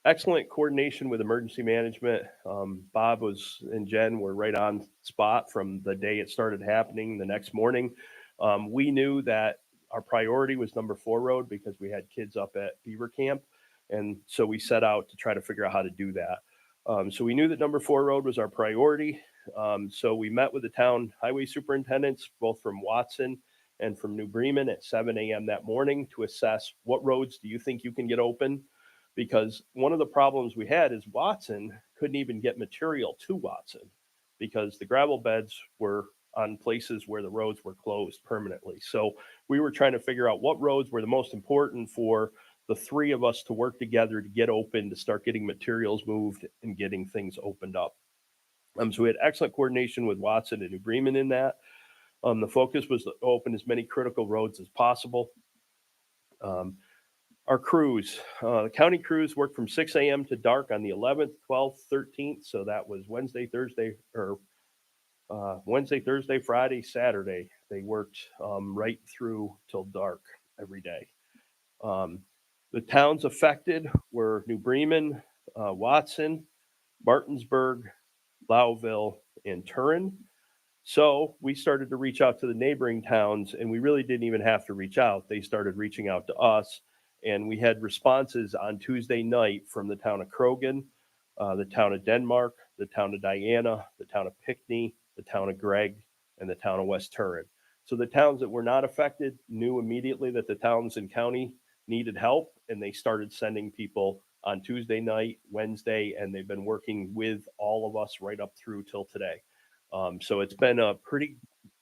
excellent coordination with emergency management. Bob and Jen were right on spot from the day it started happening the next morning. We knew that our priority was number 4 road because we had kids up at Beaver Camp. And so we set out to try to figure out how to do that. So we knew that number 4 road was our priority. So we met with the town highway superintendents, both from Watson and from New Bremen at 7 a.m. that morning to assess what roads do you think you can get open? Because one of the problems we had is Watson couldn't even get material to Watson because the gravel beds were on places where the roads were closed permanently. So we were trying to figure out what roads were the most important for the 3 of us to work together to get open, to start getting materials moved and getting things opened up. So we had excellent coordination with Watson and New Bremen in that. The focus was to open as many critical roads as possible. Our crews, the county crews worked from 6 a.m. to dark on the 11th, 12th, 13th. So that was Wednesday, Thursday, Friday, Saturday. They worked right through till dark every day. The towns affected were New Bremen, Watson, Martinsburg, Lowville, and Turin. So we started to reach out to the neighboring towns, and we really didn't even have to reach out. They started reaching out to us, and we had responses on Tuesday night from the town of Krogan, the town of Denmark, the town of Diana, the town of Pinckney, the town of Gregg, and the town of West Turin. So the towns that were not affected knew immediately that the towns and county needed help, and they started sending people on Tuesday night, Wednesday, and they've been working with all of us right up through till today. So it's been a pretty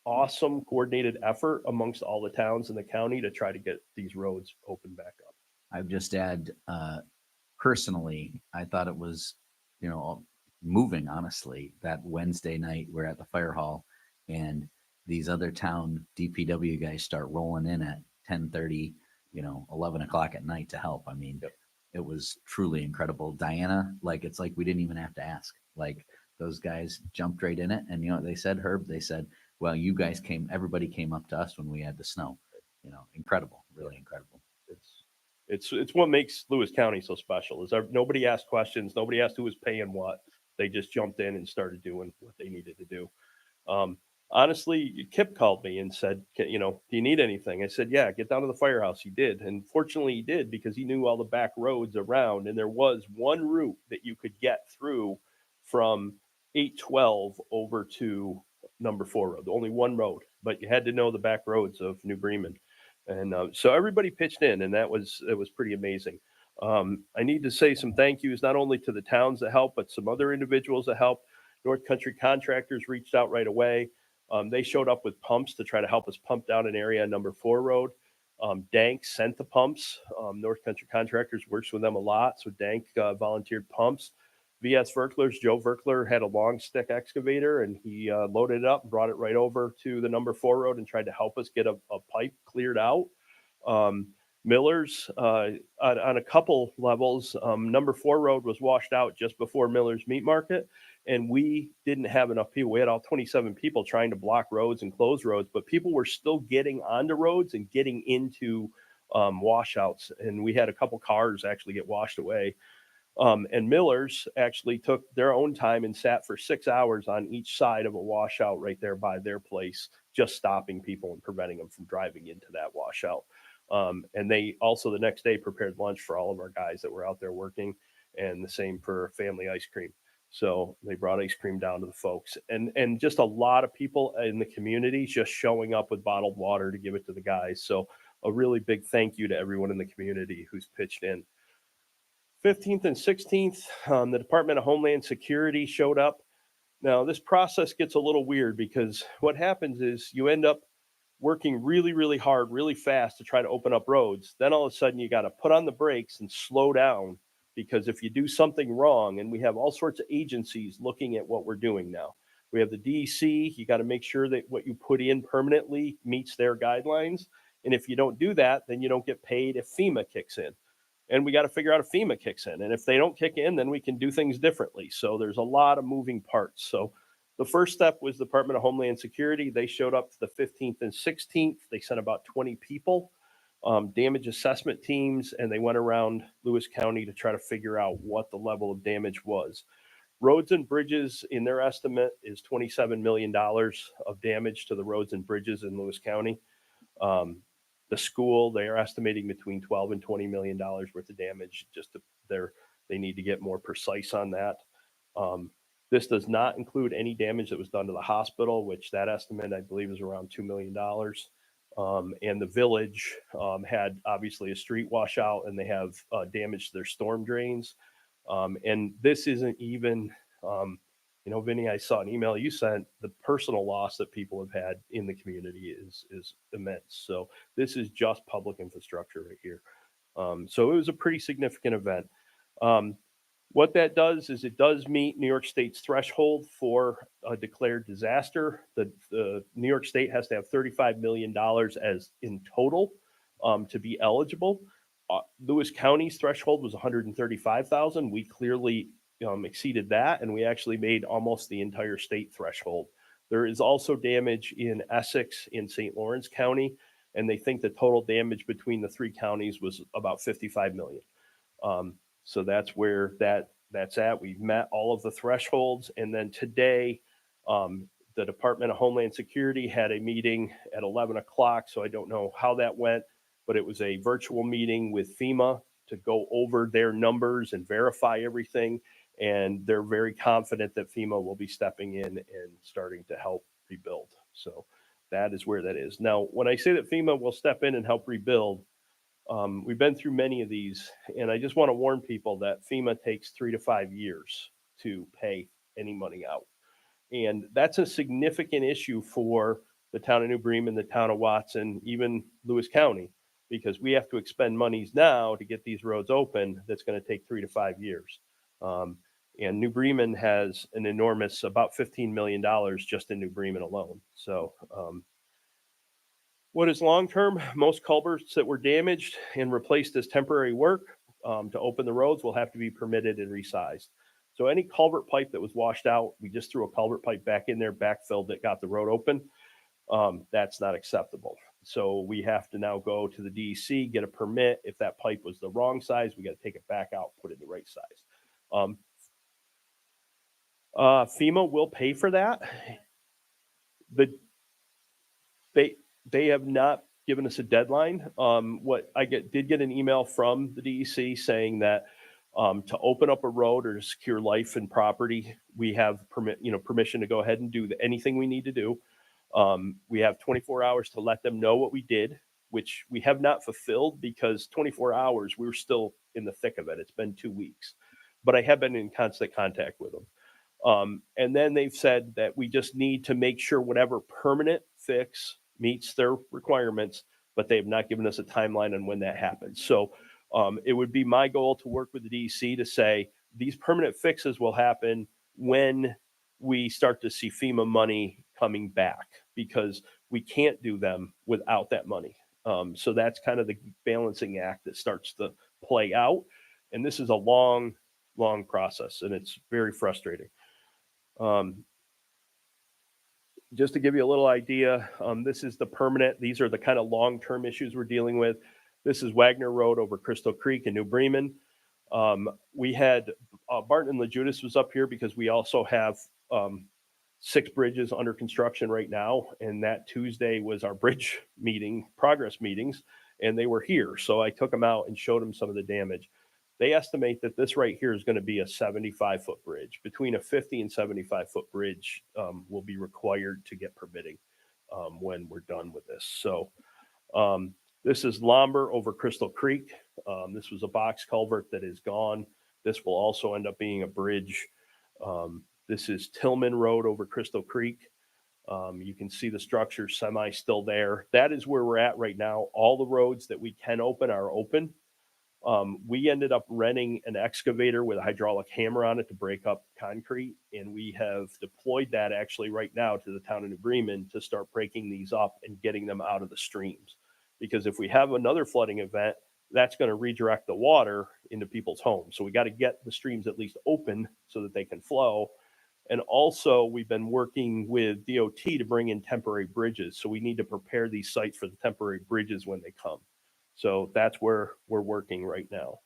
awesome coordinated effort amongst all the towns in the county to try to get these roads open back up. I would just add, personally, I thought it was, moving, honestly, that Wednesday night we're at the fire hall and these other town DPW guys start rolling in at 10:30, 11 o'clock at night to help. I mean, It was truly incredible. Diana, it's like we didn't even have to ask. Those guys jumped right in it. And you know what they said, Herb? They said, well, you guys everybody came up to us when we had the snow, incredible, really incredible. It's what makes Lewis County so special is nobody asked questions. Nobody asked who was paying what. They just jumped in and started doing what they needed to do. Honestly, Kip called me and said, do you need anything? I said, yeah, get down to the firehouse. He did. And fortunately he did because he knew all the back roads around. And there was one route that you could get through from 812 over to number 4 road, only one road, but you had to know the back roads of New Bremen. And so everybody pitched in, and it was pretty amazing. I need to say some thank yous, not only to the towns that helped, but some other individuals that helped. North Country Contractors reached out right away. They showed up with pumps to try to help us pump down an area on number 4 road. Dank sent the pumps. North Country Contractors works with them a lot. So Dank volunteered pumps. VS Verkler's Joe Verkler had a long stick excavator and he loaded it up and brought it right over to the number 4 road and tried to help us get a pipe cleared out. Miller's on a couple levels, number 4 road was washed out just before Miller's Meat Market. And we didn't have enough people. We had all 27 people trying to block roads and close roads, but people were still getting onto roads and getting into washouts. And we had a couple cars actually get washed away. And Miller's actually took their own time and sat for 6 hours on each side of a washout right there by their place, just stopping people and preventing them from driving into that washout. And they also the next day prepared lunch for all of our guys that were out there working, and the same for Family Ice Cream. So they brought ice cream down to the folks, and just a lot of people in the community just showing up with bottled water to give it to the guys. So a really big thank you to everyone in the community who's pitched in. 15th and 16th, the Department of Homeland Security showed up. Now, this process gets a little weird because what happens is you end up working really, really hard, really fast to try to open up roads. Then all of a sudden you got to put on the brakes and slow down because if you do something wrong, and we have all sorts of agencies looking at what we're doing now. We have the DEC, you got to make sure that what you put in permanently meets their guidelines. And if you don't do that, then you don't get paid if FEMA kicks in. And we got to figure out if FEMA kicks in. And if they don't kick in, then we can do things differently. So there's a lot of moving parts. So the first step was the Department of Homeland Security. They showed up the 15th and 16th. They sent about 20 people, damage assessment teams, and they went around Lewis County to try to figure out what the level of damage was. Roads and bridges, in their estimate, is $27 million of damage to the roads and bridges in Lewis County. The school, they are estimating between $12 and $20 million worth of damage. They need to get more precise on that. This does not include any damage that was done to the hospital, which that estimate, I believe, is around $2 million. And the village had obviously a street washout, and they have damage to their storm drains. And this isn't even, Vinny, I saw an email you sent. The personal loss that people have had in the community is immense. So this is just public infrastructure right here. So it was a pretty significant event. What that does is it does meet New York State's threshold for a declared disaster. The New York State has to have $35 million as in total to be eligible. Lewis County's threshold was $135,000. We clearly exceeded that, and we actually made almost the entire state threshold. There is also damage in Essex in St. Lawrence County, and they think the total damage between the 3 counties was about $55 million. So that's where that's at. We've met all of the thresholds. And then today, the Department of Homeland Security had a meeting at 11 o'clock. So I don't know how that went, but it was a virtual meeting with FEMA to go over their numbers and verify everything. And they're very confident that FEMA will be stepping in and starting to help rebuild. So that is where that is. Now, when I say that FEMA will step in and help rebuild, we've been through many of these, and I just want to warn people that FEMA takes 3 to 5 years to pay any money out. And that's a significant issue for the town of New Bremen, the town of Watson, even Lewis County, because we have to expend monies now to get these roads open. That's going to take 3 to 5 years. And New Bremen has an enormous, about $15 million just in New Bremen alone. So, what is long-term? Most culverts that were damaged and replaced as temporary work to open the roads will have to be permitted and resized. So any culvert pipe that was washed out, we just threw a culvert pipe back in there, backfilled it, got the road open. that's not acceptable. So we have to now go to the DEC, get a permit. If that pipe was the wrong size, we got to take it back out, put it in the right size. FEMA will pay for that. The they have not given us a deadline. What I did get an email from the DEC saying that to open up a road or to secure life and property, we have permission to go ahead and do anything we need to do. We have 24 hours to let them know what we did, which we have not fulfilled because 24 hours, we were still in the thick of it. It's been 2 weeks, but I have been in constant contact with them. And then they've said that we just need to make sure whatever permanent fix meets their requirements, but they have not given us a timeline on when that happens. So it would be my goal to work with the DEC to say these permanent fixes will happen when we start to see FEMA money coming back, because we can't do them without that money. So that's kind of the balancing act that starts to play out. And this is a long process, and it's very frustrating. Just to give you a little idea, this is the permanent. These are the kind of long-term issues we're dealing with. This is Wagner Road over Crystal Creek in New Bremen. We had Barton and LaJudas was up here because we also have 6 bridges under construction right now. And that Tuesday was our bridge progress meetings, and they were here. So I took them out and showed them some of the damage. They estimate that this right here is going to be a 75-foot bridge. Between a 50 and 75-foot bridge will be required to get permitting when we're done with this. So this is Lomber over Crystal Creek. This was a box culvert that is gone. This will also end up being a bridge. This is Tillman Road over Crystal Creek. You can see the structure semi still there. That is where we're at right now. All the roads that we can open are open. We ended up renting an excavator with a hydraulic hammer on it to break up concrete. And we have deployed that actually right now to the town of New Bremen to start breaking these up and getting them out of the streams. Because if we have another flooding event, that's going to redirect the water into people's homes. So we got to get the streams at least open so that they can flow. And also we've been working with DOT to bring in temporary bridges. So we need to prepare these sites for the temporary bridges when they come. So that's where we're working right now.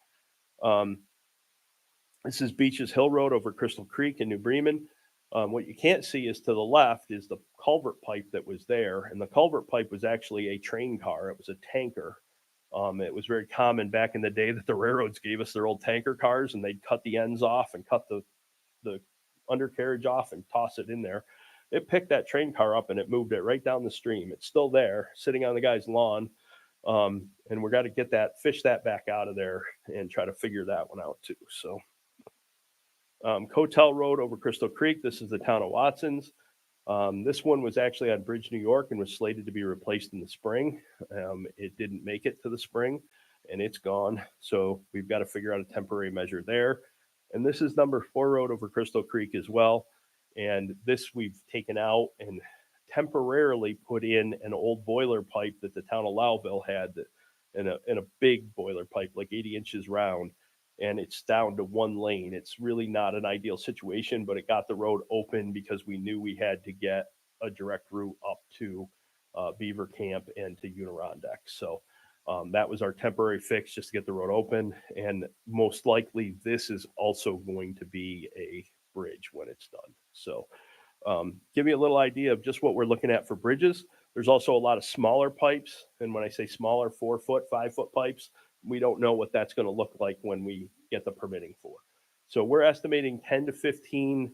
This is Beaches Hill Road over Crystal Creek in New Bremen. What you can't see is to the left is the culvert pipe that was there. And the culvert pipe was actually a train car. It was a tanker. It was very common back in the day that the railroads gave us their old tanker cars, and they'd cut the ends off and cut the undercarriage off and toss it in there. It picked that train car up and it moved it right down the stream. It's still there, sitting on the guy's lawn. And we're got to fish that back out of there and try to figure that one out too. So, Cotel Road over Crystal Creek. This is the town of Watson's. This one was actually on Bridge, New York, and was slated to be replaced in the spring. It didn't make it to the spring, and it's gone. So we've got to figure out a temporary measure there. And this is number 4 road over Crystal Creek as well. And this we've taken out and temporarily put in an old boiler pipe that the town of Lowville had, in a big boiler pipe, like 80 inches round, and it's down to 1 lane. It's really not an ideal situation, but it got the road open because we knew we had to get a direct route up to Beaver Camp and to Unirondeck. So that was our temporary fix just to get the road open. And most likely this is also going to be a bridge when it's done. So give you a little idea of just what we're looking at for bridges. There's also a lot of smaller pipes. And when I say smaller, 4-foot, 5-foot pipes, we don't know what that's going to look like when we get the permitting for. So we're estimating 10 to 15,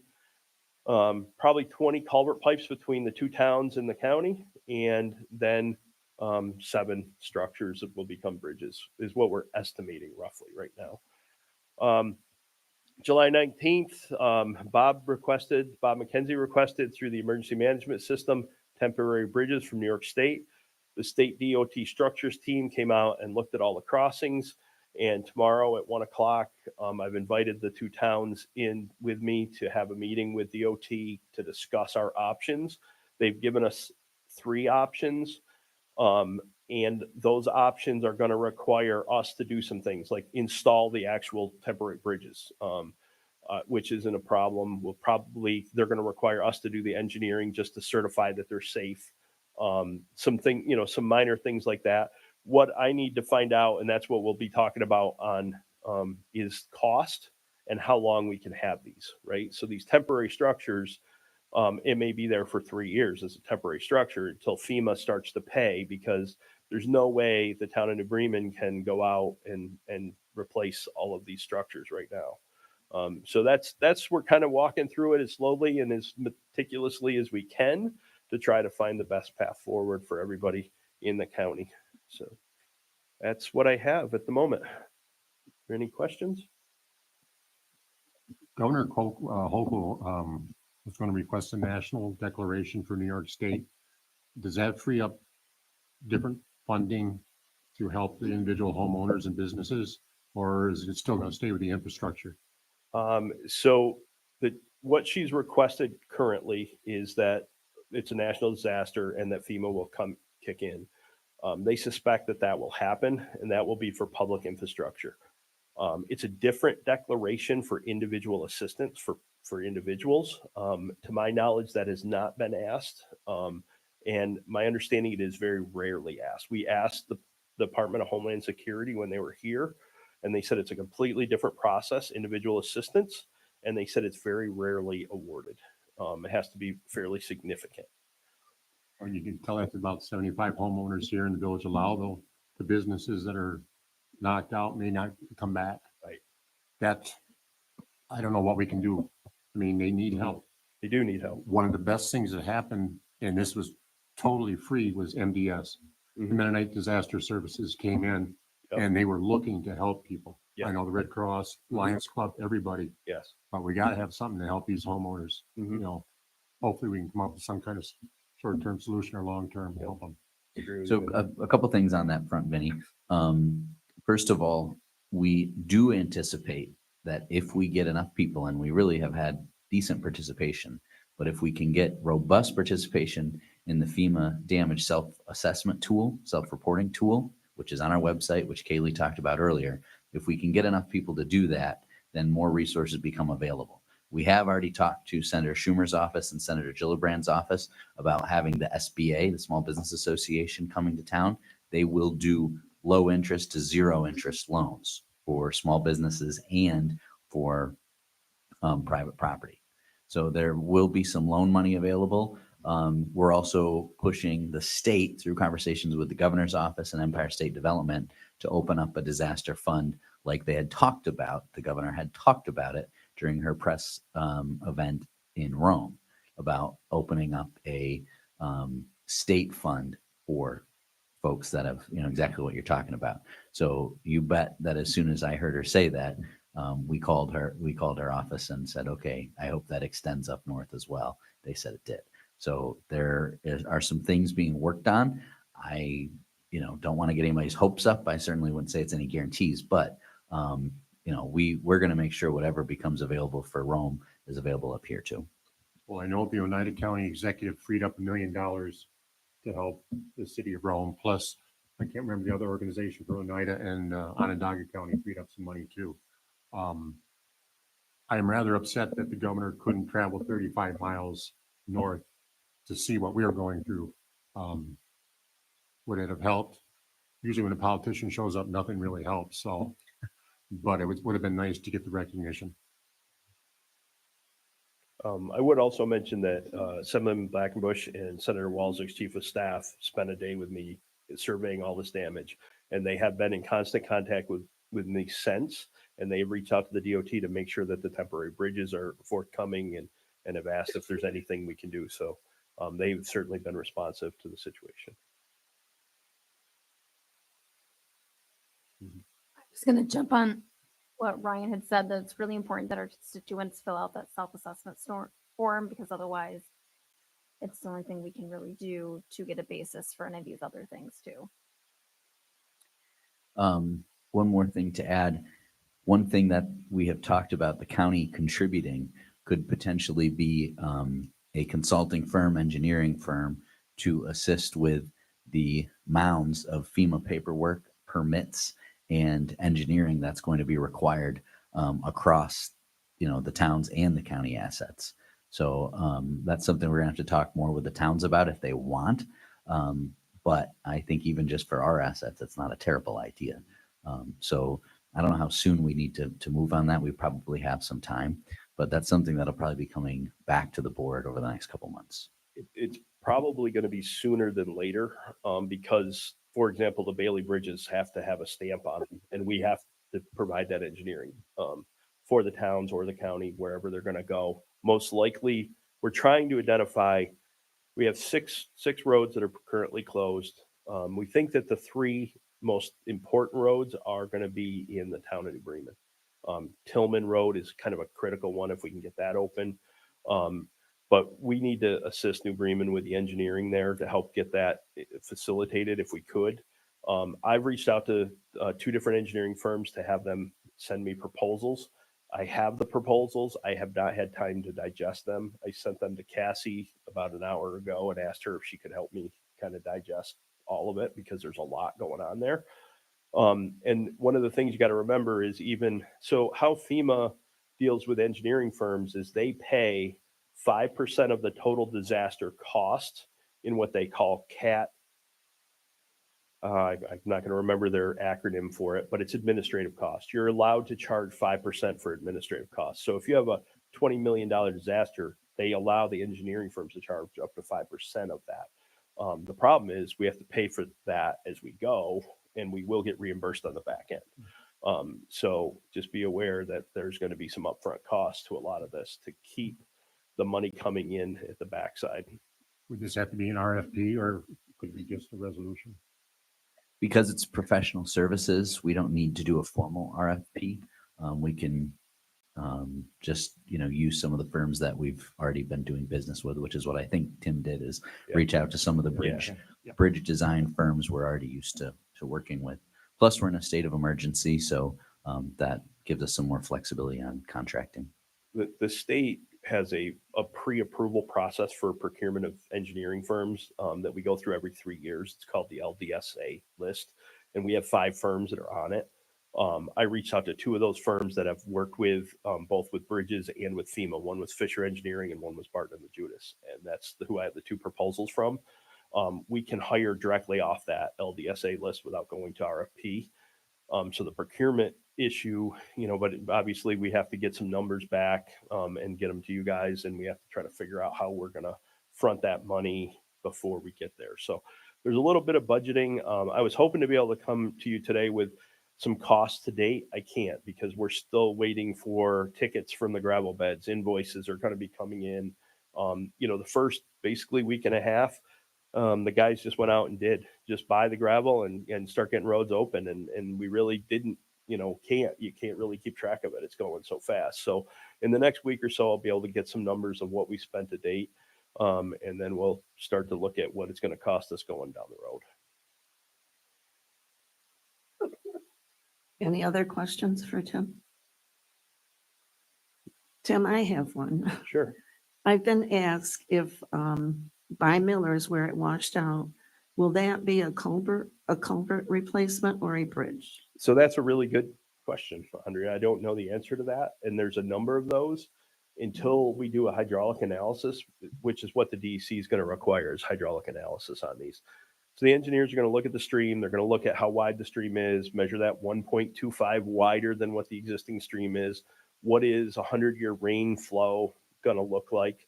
probably 20 culvert pipes between the 2 towns in the county. And then 7 structures that will become bridges is what we're estimating roughly right now. July 19th, Bob McKenzie requested through the emergency management system temporary bridges from New York State. The state DOT structures team came out and looked at all the crossings. And tomorrow at 1 o'clock, I've invited the 2 towns in with me to have a meeting with DOT to discuss our options. They've given us 3 options. And those options are going to require us to do some things like install the actual temporary bridges, which isn't a problem. They're going to require us to do the engineering just to certify that they're safe. some minor things like that. What I need to find out, and that's what we'll be talking about on, is cost and how long we can have these, right? So these temporary structures, it may be there for 3 years as a temporary structure until FEMA starts to pay, because there's no way the town of New Bremen can go out and replace all of these structures right now. So we're kind of walking through it as slowly and as meticulously as we can to try to find the best path forward for everybody in the county. So that's what I have at the moment. Are there any questions? Governor Hochul was going to request a national declaration for New York State. Does that free up different funding to help the individual homeowners and businesses, or is it still going to stay with the infrastructure? So what she's requested currently is that it's a national disaster and that FEMA will come kick in. They suspect that will happen, and that will be for public infrastructure. It's a different declaration for individual assistance for individuals. To my knowledge, that has not been asked. And my understanding, it is very rarely asked. We asked the Department of Homeland Security when they were here, and they said it's a completely different process, individual assistance, and they said it's very rarely awarded. It has to be fairly significant. Or you can tell that's about 75 homeowners here in the village of Lowville. The businesses that are knocked out may not come back. Right. I don't know what we can do. I mean, they need help. They do need help. One of the best things that happened, and this was totally free, was MDS. Mhm. Mennonite Disaster Services came in Yep. and they were looking to help people. Yeah. I know the Red Cross, Lions Club, everybody, Yes. but we got to have something to help these homeowners. Mhm. You know, hopefully we can come up with some kind of short-term solution or long-term to help them. Agree with So you. a couple things on that front, Vinny. First of all, we do anticipate that if we get enough people, and we really have had decent participation, but if we can get robust participation in the FEMA damage self-assessment tool, self-reporting tool, which is on our website, which Kaylee talked about earlier, if we can get enough people to do that, then more resources become available. We have already talked to Senator Schumer's office and Senator Gillibrand's office about having the SBA, the Small Business Association, coming to town. They will do low interest to zero interest loans for small businesses and for private property. So there will be some loan money available. We're also pushing the state through conversations with the governor's office and Empire State Development to open up a disaster fund like they had talked about. The governor had talked about it during her press event in Rome about opening up a state fund for folks that have, exactly what you're talking about. So you bet that as soon as I heard her say that, we called her office and said, okay, I hope that extends up north as well. They said it did. So are some things being worked on. I, don't want to get anybody's hopes up. I certainly wouldn't say it's any guarantees, but we're going to make sure whatever becomes available for Rome is available up here too. Well, I know the Oneida County executive freed up $1 million to help the city of Rome. Plus, I can't remember the other organization for Oneida, and Onondaga County freed up some money too. I am rather upset that the governor couldn't travel 35 miles north to see what we are going through. Would it have helped? Usually when a politician shows up, nothing really helps. So, but it would have been nice to get the recognition. I would also mention that Assemblyman Blackenbush and Senator Walzig's chief of staff spent a day with me surveying all this damage, and they have been in constant contact with me since, and they reached out to the DOT to make sure that the temporary bridges are forthcoming and have asked if there's anything we can do. So they've certainly been responsive to the situation. I was going to jump on what Ryan had said, that it's really important that our constituents fill out that self-assessment form, because otherwise it's the only thing we can really do to get a basis for any of these other things too. One more thing to add. One thing that we have talked about, the county contributing, could potentially be a consulting firm, engineering firm, to assist with the mounds of FEMA paperwork, permits, and engineering that's going to be required across, the towns and the county assets. So that's something we're gonna have to talk more with the towns about if they want. But I think even just for our assets, it's not a terrible idea. So I don't know how soon we need to move on that. We probably have some time, but that's something that'll probably be coming back to the board over the next couple months. It's probably going to be sooner than later, because, for example, the Bailey bridges have to have a stamp on them, and we have to provide that engineering for the towns or the county, wherever they're going to go. Most likely, we're trying to identify. We have six roads that are currently closed. We think that the three most important roads are going to be in the town of New Bremen. Tillman Road is kind of a critical one if we can get that open. But we need to assist New Bremen with the engineering there to help get that facilitated if we could. I've reached out to 2 different engineering firms to have them send me proposals. I have the proposals. I have not had time to digest them. I sent them to Cassie about an hour ago and asked her if she could help me kind of digest all of it because there's a lot going on there. And one of the things you got to remember is even so how FEMA deals with engineering firms is they pay 5% of the total disaster cost in what they call CAT. I'm not going to remember their acronym for it, but it's administrative cost. You're allowed to charge 5% for administrative costs. So if you have a $20 million disaster, they allow the engineering firms to charge up to 5% of that. The problem is we have to pay for that as we go, and we will get reimbursed on the back end. So just be aware that there's going to be some upfront costs to a lot of this to keep the money coming in at the backside. Would this have to be an RFP or could it be just a resolution? Because it's professional services, we don't need to do a formal RFP. We can just, use some of the firms that we've already been doing business with, which is what I think Tim did, is reach out to some of the bridge design firms we're already used to working with. Plus, we're in a state of emergency, so that gives us some more flexibility on contracting. The state has a pre-approval process for procurement of engineering firms that we go through every 3 years. It's called the LDSA list, and we have 5 firms that are on it. I reached out to 2 of those firms that I've worked with, both with bridges and with FEMA. One was Fisher Engineering and one was Barton and Judas, and that's who I have the 2 proposals from. We can hire directly off that LDSA list without going to RFP. So the procurement issue, but obviously we have to get some numbers back and get them to you guys, and we have to try to figure out how we're going to front that money before we get there. So there's a little bit of budgeting. I was hoping to be able to come to you today with some costs to date. I can't because we're still waiting for tickets from the gravel beds. Invoices are going to be coming in. The first basically week and a half, the guys just went out and did just buy the gravel and start getting roads open. And we really didn't, you can't really keep track of it. It's going so fast. So in the next week or so, I'll be able to get some numbers of what we spent to date. And then we'll start to look at what it's going to cost us going down the road. Any other questions for Tim? Tim, I have one. Sure. I've been asked if by Miller's where it washed out, will that be a culvert replacement or a bridge? So that's a really good question, Andrea. I don't know the answer to that. And there's a number of those until we do a hydraulic analysis, which is what the DEC is going to require is hydraulic analysis on these. So the engineers are going to look at the stream. They're going to look at how wide the stream is, measure that 1.25 wider than what the existing stream is. What is a 100-year rain flow going to look like?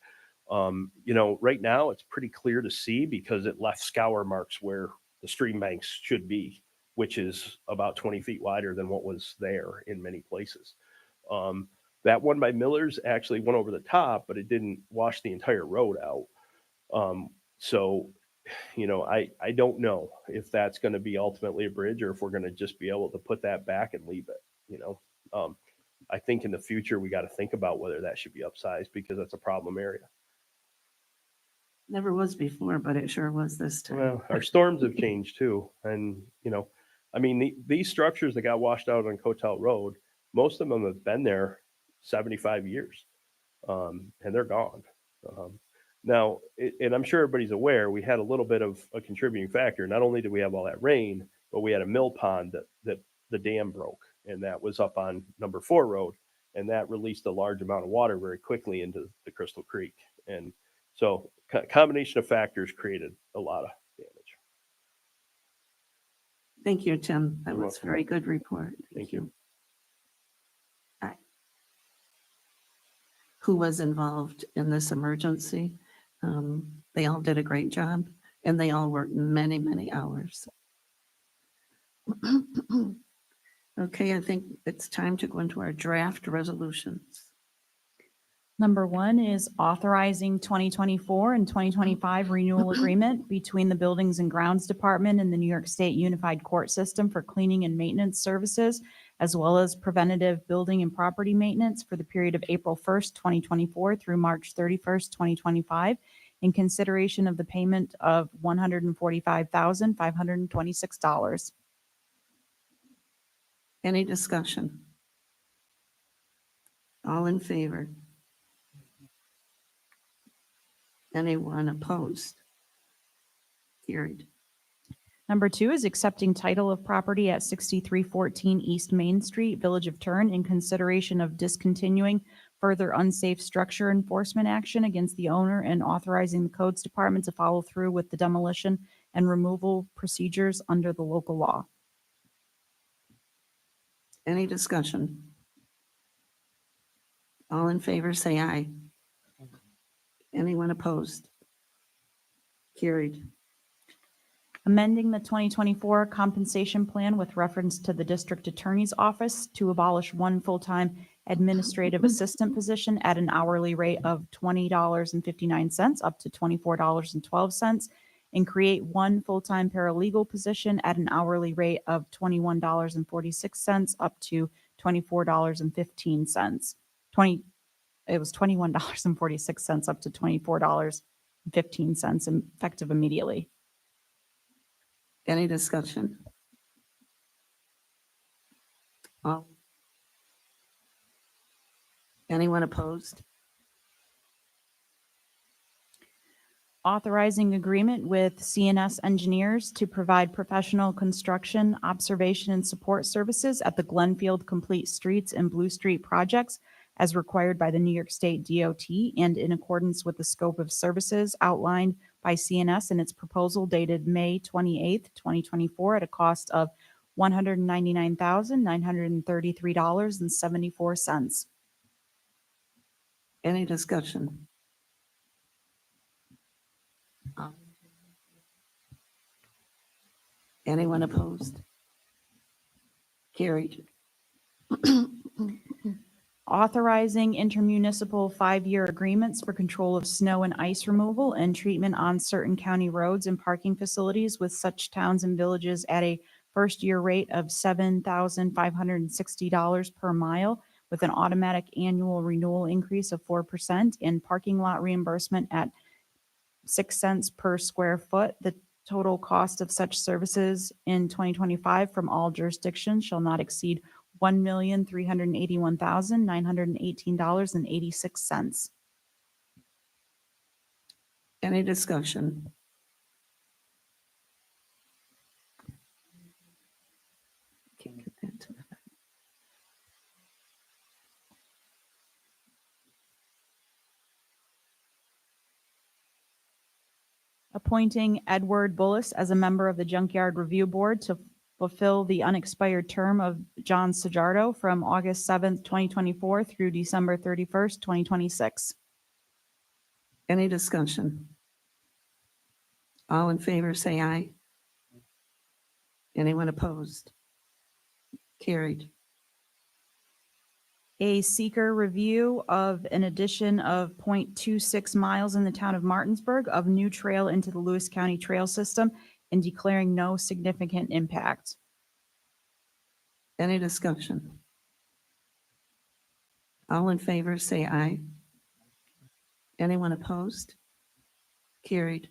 Right now it's pretty clear to see because it left scour marks where the stream banks should be, which is about 20 feet wider than what was there in many places. That one by Miller's actually went over the top, but it didn't wash the entire road out. I don't know if that's going to be ultimately a bridge or if we're going to just be able to put that back and leave it. I think in the future, we got to think about whether that should be upsized because that's a problem area. Never was before, but it sure was this time. Well, our storms have changed too. And, these structures that got washed out on Cotel Road, most of them have been there 75 years and they're gone. Now, and I'm sure everybody's aware, we had a little bit of a contributing factor. Not only did we have all that rain, but we had a mill pond that the dam broke, and that was up on number 4 road, and that released a large amount of water very quickly into the Crystal Creek. And so combination of factors created a lot of damage. Thank you, Tim. That You're was a welcome. very good report. Thank you. Who was involved in this emergency. They all did a great job and they all worked many, many hours. Okay, I think it's time to go into our draft resolutions. Number 1 is authorizing 2024 and 2025 renewal agreement between the Buildings and Grounds Department and the New York State Unified Court System for cleaning and maintenance services, as well as preventative building and property maintenance for the period of April 1st, 2024 through March 31st, 2025, in consideration of the payment of $145,526. Any discussion? All in favor? Anyone opposed? Carried. Number 2 is accepting title of property at 6314 East Main Street, Village of Turn, in consideration of discontinuing further unsafe structure enforcement action against the owner and authorizing the codes department to follow through with the demolition and removal procedures under the local law. Any discussion? All in favor, say aye. Anyone opposed? Carried. Amending the 2024 compensation plan with reference to the district attorney's office to abolish one full-time administrative assistant position at an hourly rate of $20.59 up to $24.12, and create one full-time paralegal position at an hourly rate of $21.46 up to $24.15. It was $21.46 up to $24.15, effective immediately. Any discussion? All. Anyone opposed? Authorizing agreement with CNS Engineers to provide professional construction, observation, and support services at the Glenfield Complete Streets and Blue Street projects as required by the New York State DOT and in accordance with the scope of services outlined by CNS in its proposal dated May 28th, 2024 at a cost of $199,933.74. Any discussion? Anyone opposed? Carried. Authorizing intermunicipal 5-year agreements for control of snow and ice removal and treatment on certain county roads and parking facilities with such towns and villages at a first-year rate of $7,560 per mile with an automatic annual renewal increase of 4% and parking lot reimbursement at 6 cents per square foot. The total cost of such services in 2025 from all jurisdictions shall not exceed $1,381,918.86. Any discussion? Can't get that to the- Appointing Edward Bullis as a member of the Junkyard Review Board to fulfill the unexpired term of John Sajardo from August 7th, 2024 through December 31st, 2026. Any discussion? All in favor, say aye. Anyone opposed? Carried. A seeker review of an addition of 0.26 miles in the town of Martinsburg of new trail into the Lewis County Trail System and declaring no significant impact. Any discussion? All in favor, say aye. Anyone opposed? Carried.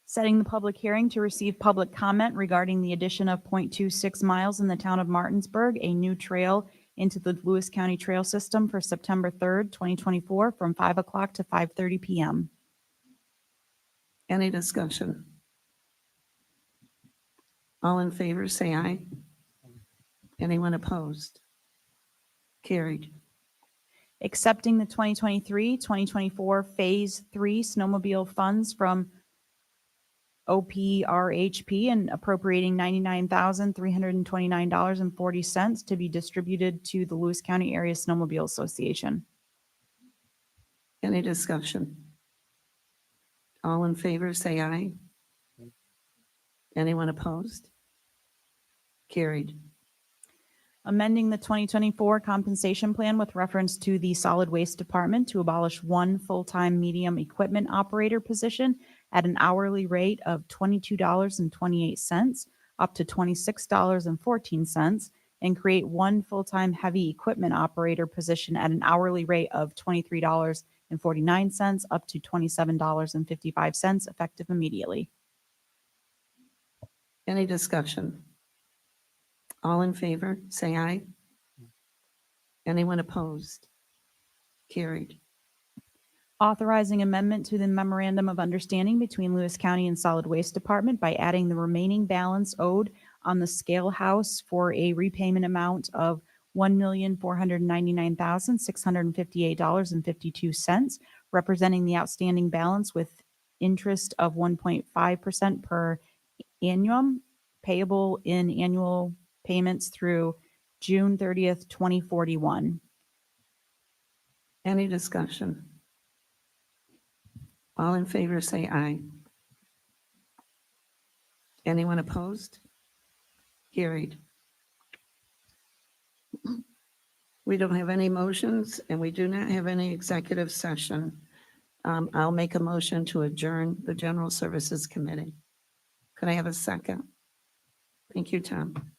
Setting the public hearing to receive public comment regarding the addition of 0.26 miles in the town of Martinsburg, a new trail into the Lewis County Trail System for September 3rd, 2024 from 5 o'clock to 5:30 p.m. Any discussion? All in favor, say aye. Anyone opposed? Carried. Accepting the 2023-2024 Phase 3 snowmobile funds from OPRHP and appropriating $99,329.40 to be distributed to the Lewis County Area Snowmobile Association. Any discussion? All in favor, say aye. Anyone opposed? Carried. Amending the 2024 compensation plan with reference to the Solid Waste Department to abolish one full-time medium equipment operator position at an hourly rate of $22.28 up to $26.14, and create one full-time heavy equipment operator position at an hourly rate of $23.49 up to $27.55, effective immediately. Any discussion? All in favor, say aye. Anyone opposed? Carried. Authorizing amendment to the memorandum of understanding between Lewis County and Solid Waste Department by adding the remaining balance owed on the scale house for a repayment amount of $1,499,658.52, representing the outstanding balance with interest of 1.5% per annum, payable in annual payments through June 30th, 2041. Any discussion? All in favor, say aye. Anyone opposed? Carried. We don't have any motions and we do not have any executive session. I'll make a motion to adjourn the General Services Committee. Could I have a second? Thank you, Tom.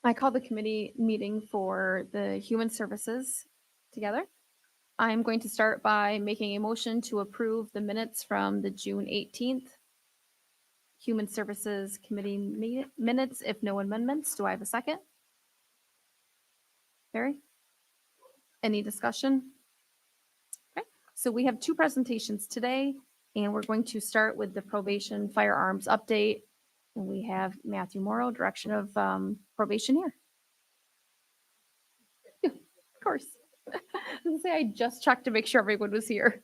I call the committee meeting for the human services together. I'm going to start by making a motion to approve the minutes from the June 18th Human Services Committee minutes, if no amendments. Do I have a second? Barry? Any discussion? Okay, so we have two presentations today, and we're going to start with the probation firearms update. And we have Matthew Morrow, Direction of Probation here. Of course. I was gonna say I just checked to make sure everyone was here.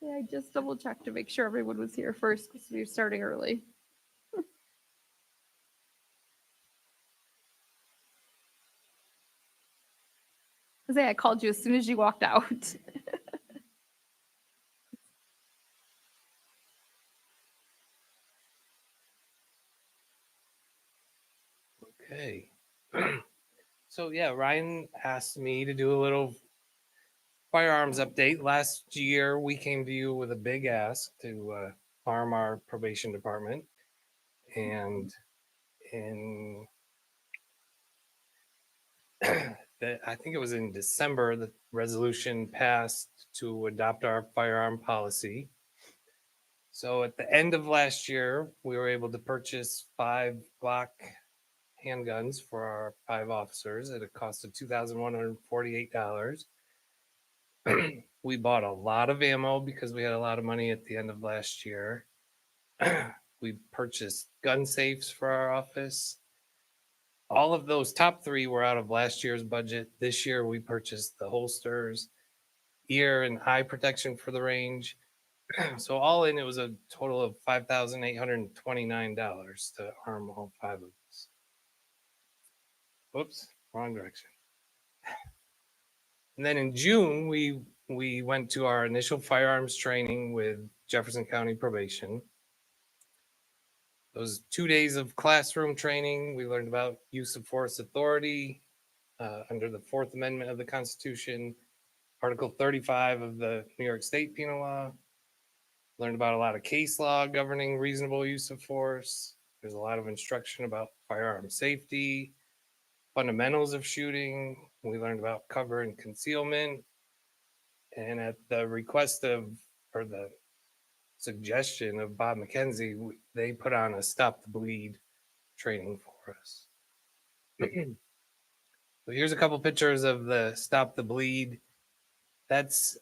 Yeah, I just double checked to make sure everyone was here first because we were starting early. Say I called you as soon as you walked out. Okay. So yeah, Ryan asked me to do a little firearms update. Last year, we came to you with a big ask to arm our probation department. And in I think it was in December, the resolution passed to adopt our firearm policy. So at the end of last year, we were able to purchase 5 Glock handguns for our 5 officers at a cost of $2,148. We bought a lot of ammo because we had a lot of money at the end of last year. We purchased gun safes for our office. All of those top 3 were out of last year's budget. This year we purchased the holsters, ear and eye protection for the range. So all in, it was a total of $5,829 to arm all 5 of us. Whoops, wrong direction. And then in June, we went to our initial firearms training with Jefferson County Probation. Those 2 days of classroom training, we learned about use of force authority under the 4th Amendment of the Constitution, Article 35 of the New York State Penal Law. Learned about a lot of case law governing reasonable use of force. There's a lot of instruction about firearm safety, fundamentals of shooting. We learned about cover and concealment. And at the request of, or the suggestion of Bob McKenzie, they put on a Stop the Bleed training for us. So here's a couple pictures of the Stop the Bleed. That's,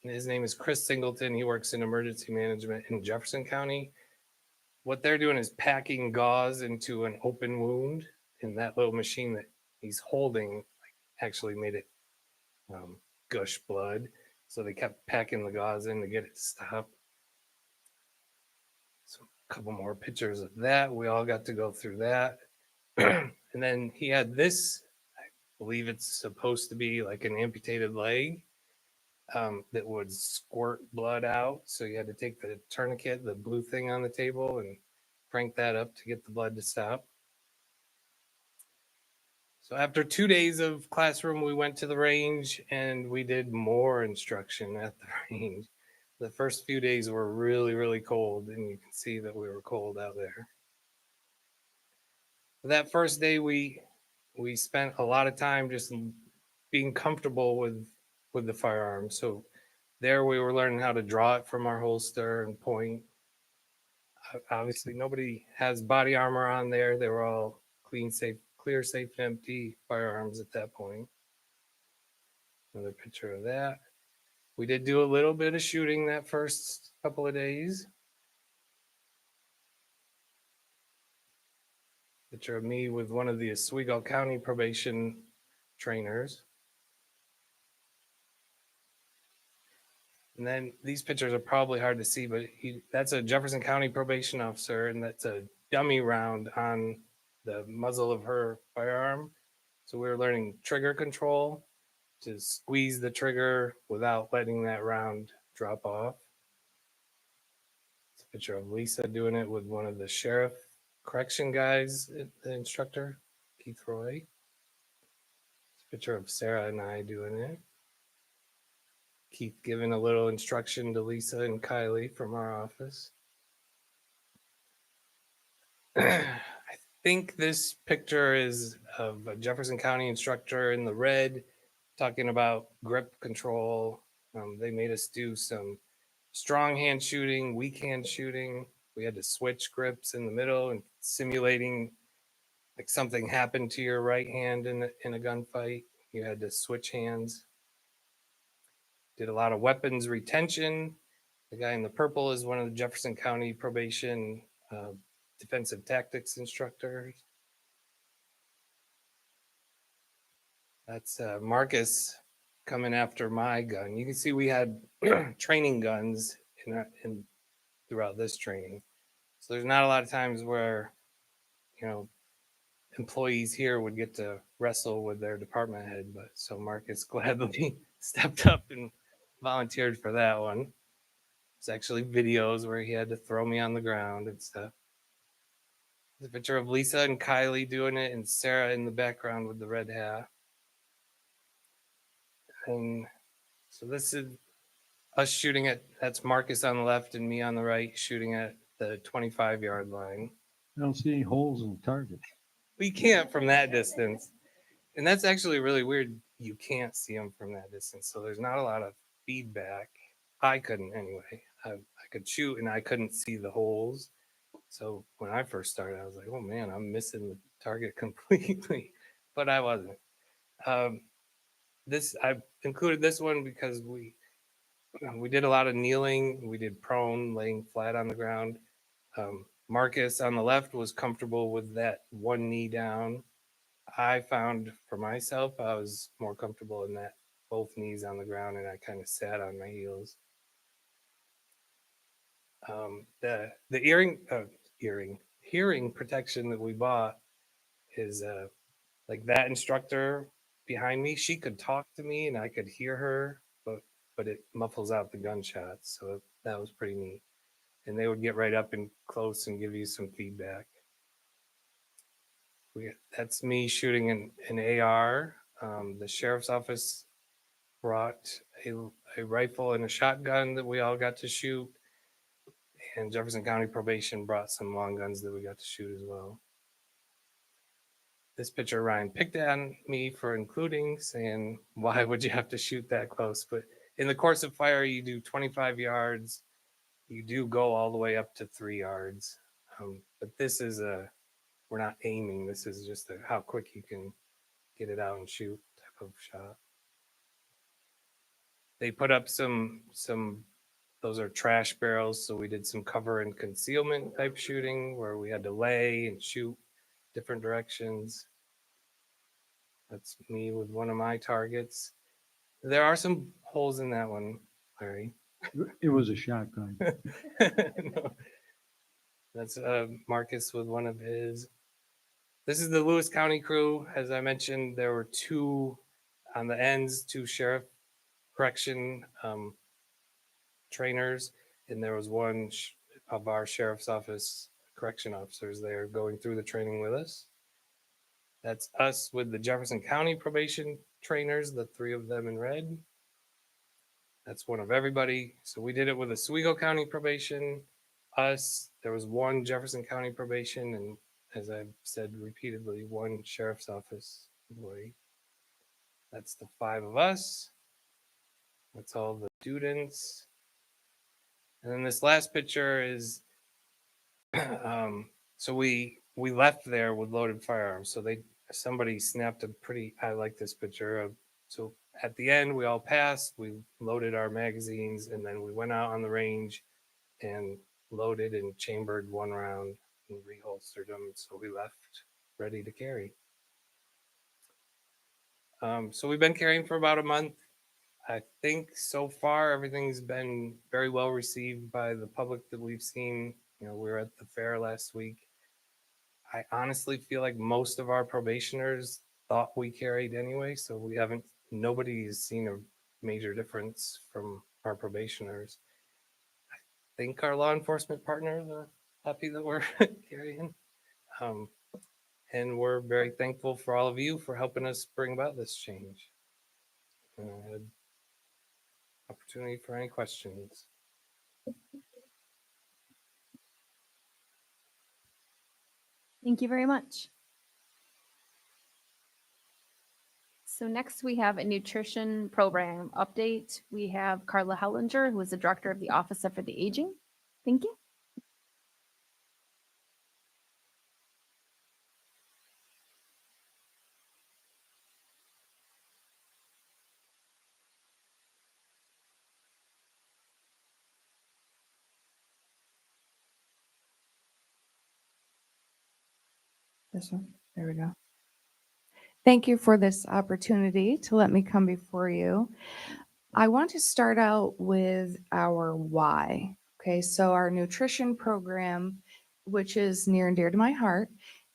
his name is Chris Singleton. He works in emergency management in Jefferson County. What they're doing is packing gauze into an open wound, and that little machine that he's holding actually made it gush blood. So they kept packing the gauze in to get it to stop. So a couple more pictures of that. We all got to go through that. And then he had this, I believe it's supposed to be like an amputated leg that would squirt blood out. So you had to take the tourniquet, the blue thing on the table, and crank that up to get the blood to stop. So after 2 days of classroom, we went to the range and we did more instruction at the range. The first few days were really, really cold, and you can see that we were cold out there. That first day, we spent a lot of time just being comfortable with the firearm. So there we were learning how to draw it from our holster and point. Obviously, nobody has body armor on there. They were all clean, safe, clear, safe, and empty firearms at that point. Another picture of that. We did do a little bit of shooting that first couple of days. Picture of me with one of the Oswego County probation trainers. And then these pictures are probably hard to see, but that's a Jefferson County probation officer, and that's a dummy round on the muzzle of her firearm. So we were learning trigger control to squeeze the trigger without letting that round drop off. It's a picture of Lisa doing it with one of the sheriff correction guys, the instructor, Keith Roy. It's a picture of Sarah and I doing it. Keith giving a little instruction to Lisa and Kylie from our office. I think this picture is of a Jefferson County instructor in the red talking about grip control. They made us do some strong hand shooting, weak hand shooting. We had to switch grips in the middle and simulating like something happened to your right hand in a gunfight. You had to switch hands. Did a lot of weapons retention. The guy in the purple is one of the Jefferson County probation defensive tactics instructors. That's Marcus coming after my gun. You can see we had training guns in throughout this training. So there's not a lot of times where, you know, employees here would get to wrestle with their department head, but so Marcus gladly stepped up and volunteered for that one. It's actually videos where he had to throw me on the ground and stuff. There's a picture of Lisa and Kylie doing it and Sarah in the background with the red hat. And so this is us shooting at, that's Marcus on the left and me on the right shooting at the 25-yard line. I don't see any holes in the target. We can't from that distance. And that's actually really weird. You can't see them from that distance. So there's not a lot of feedback. I couldn't anyway. I could shoot and I couldn't see the holes. So when I first started, I was like, oh man, I'm missing the target completely. But I wasn't. I included this one because we did a lot of kneeling. We did prone, laying flat on the ground. Marcus on the left was comfortable with that one knee down. I found for myself, I was more comfortable in that both knees on the ground and I kind of sat on my heels. The hearing protection that we bought is like that instructor behind me. She could talk to me and I could hear her, but it muffles out the gunshots. So that was pretty neat. And they would get right up and close and give you some feedback. That's me shooting an AR. The sheriff's office brought a rifle and a shotgun that we all got to shoot. And Jefferson County Probation brought some long guns that we got to shoot as well. This picture Ryan picked on me for including, saying, why would you have to shoot that close? But in the course of fire, you do 25 yards. You do go all the way up to 3 yards. But this is we're not aiming. This is just how quick you can get it out and shoot type of shot. They put up some those are trash barrels. So we did some cover and concealment type shooting where we had to lay and shoot different directions. That's me with one of my targets. There are some holes in that one, Larry. It was a shotgun. No. That's Marcus with one of his. This is the Lewis County crew. As I mentioned, there were 2 on the ends, 2 sheriff correction trainers, and there was one of our sheriff's office correction officers there going through the training with us. That's us with the Jefferson County probation trainers, the 3 of them in red. That's one of everybody. So we did it with Oswego County probation, us. There was 1 Jefferson County probation, and as I've said repeatedly, 1 sheriff's office employee. That's the 5 of us. That's all the students. And then this last picture is, so we left there with loaded firearms. So somebody snapped a pretty, I like this picture of, so at the end, we all passed, we loaded our magazines, and then we went out on the range and loaded and chambered 1 round and reholstered them. So we left ready to carry. So we've been carrying for about a month. I think so far everything's been very well received by the public that we've seen. You know, we were at the fair last week. I honestly feel like most of our probationers thought we carried anyway, so nobody's seen a major difference from our probationers. I think our law enforcement partners are happy that we're carrying. And we're very thankful for all of you for helping us bring about this change. opportunity for any questions. Thank you very much. So next we have a nutrition program update. We have Carla Hellinger, who is the director of the Office for the Aging. Thank you. This one, there we go. Thank you for this opportunity to let me come before you. I want to start out with our why. Okay, so our nutrition program, which is near and dear to my heart.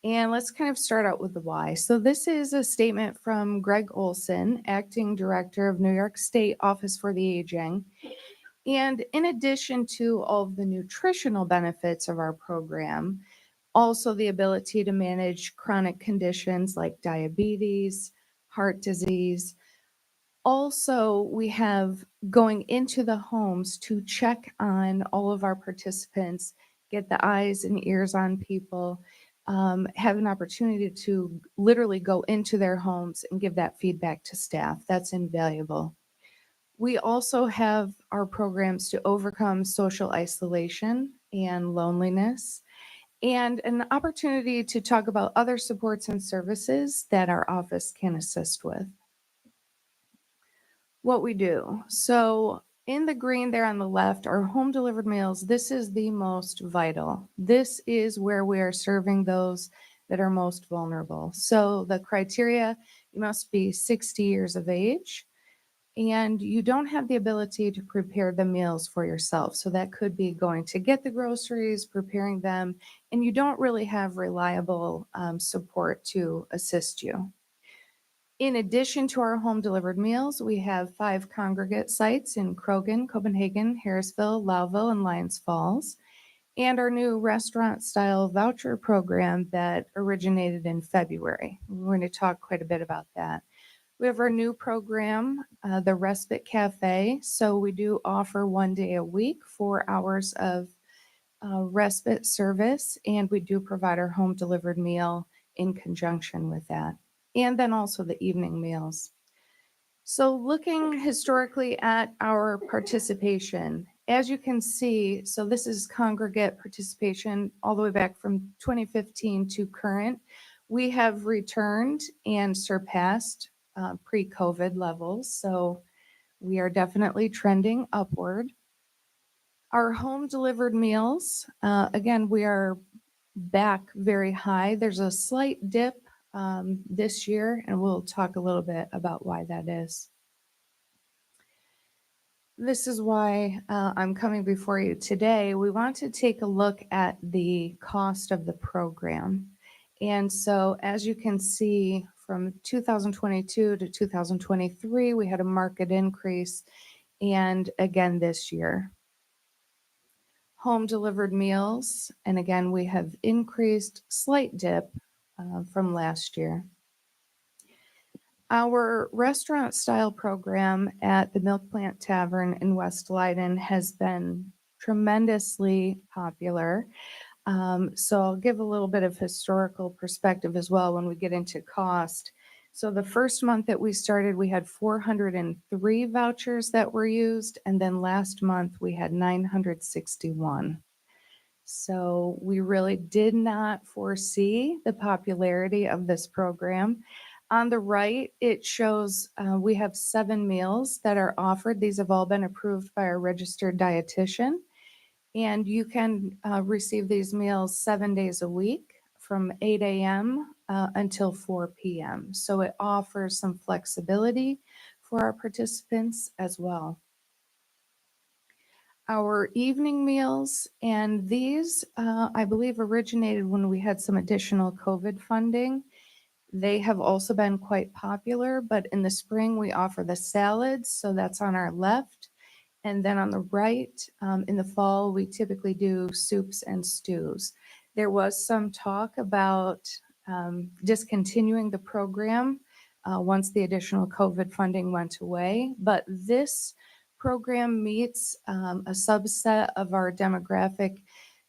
And let's kind of start out with the why. So this is a statement from Greg Olson, Acting Director of New York State Office for the Aging. And in addition to all of the nutritional benefits of our program, also the ability to manage chronic conditions like diabetes, heart disease. Also, we have going into the homes to check on all of our participants, get the eyes and ears on people, have an opportunity to literally go into their homes and give that feedback to staff. That's invaluable. We also have our programs to overcome social isolation and loneliness, and an opportunity to talk about other supports and services that our office can assist with. What we do. So in the green there on the left are home delivered meals. This is the most vital. This is where we are serving those that are most vulnerable. So the criteria, you must be 60 years of age, and you don't have the ability to prepare the meals for yourself. So that could be going to get the groceries, preparing them, and you don't really have reliable support to assist you. In addition to our home delivered meals, we have 5 congregate sites in Krogan, Copenhagen, Harrisville, Lowville, and Lyons Falls, and our new restaurant style voucher program that originated in February. We're going to talk quite a bit about that. We have our new program, the Respite Cafe. So we do offer 1 day a week, 4 hours of respite service, and we do provide our home delivered meal in conjunction with that. And then also the evening meals. So looking historically at our participation, as you can see, so this is congregate participation all the way back from 2015 to current. We have returned and surpassed pre-COVID levels. So we are definitely trending upward. Our home delivered meals, again, we are back very high. There's a slight dip this year, and we'll talk a little bit about why that is. This is why I'm coming before you today. We want to take a look at the cost of the program. And so as you can see, from 2022 to 2023, we had a market increase, and again this year. Home delivered meals, and again, we have increased, slight dip from last year. Our restaurant style program at the Milk Plant Tavern in West Leiden has been tremendously popular. So I'll give a little bit of historical perspective as well when we get into cost. So the first month that we started, we had 403 vouchers that were used, and then last month we had 961. So we really did not foresee the popularity of this program. On the right, it shows we have 7 meals that are offered. These have all been approved by our registered dietitian. And you can receive these meals 7 days a week from 8 a.m. Until 4 p.m. So it offers some flexibility for our participants as well. Our evening meals, and these, I believe, originated when we had some additional COVID funding. They have also been quite popular, but in the spring we offer the salads, so that's on our left. And then on the right, in the fall, we typically do soups and stews. There was some talk about discontinuing the program once the additional COVID funding went away, but this program meets a subset of our demographic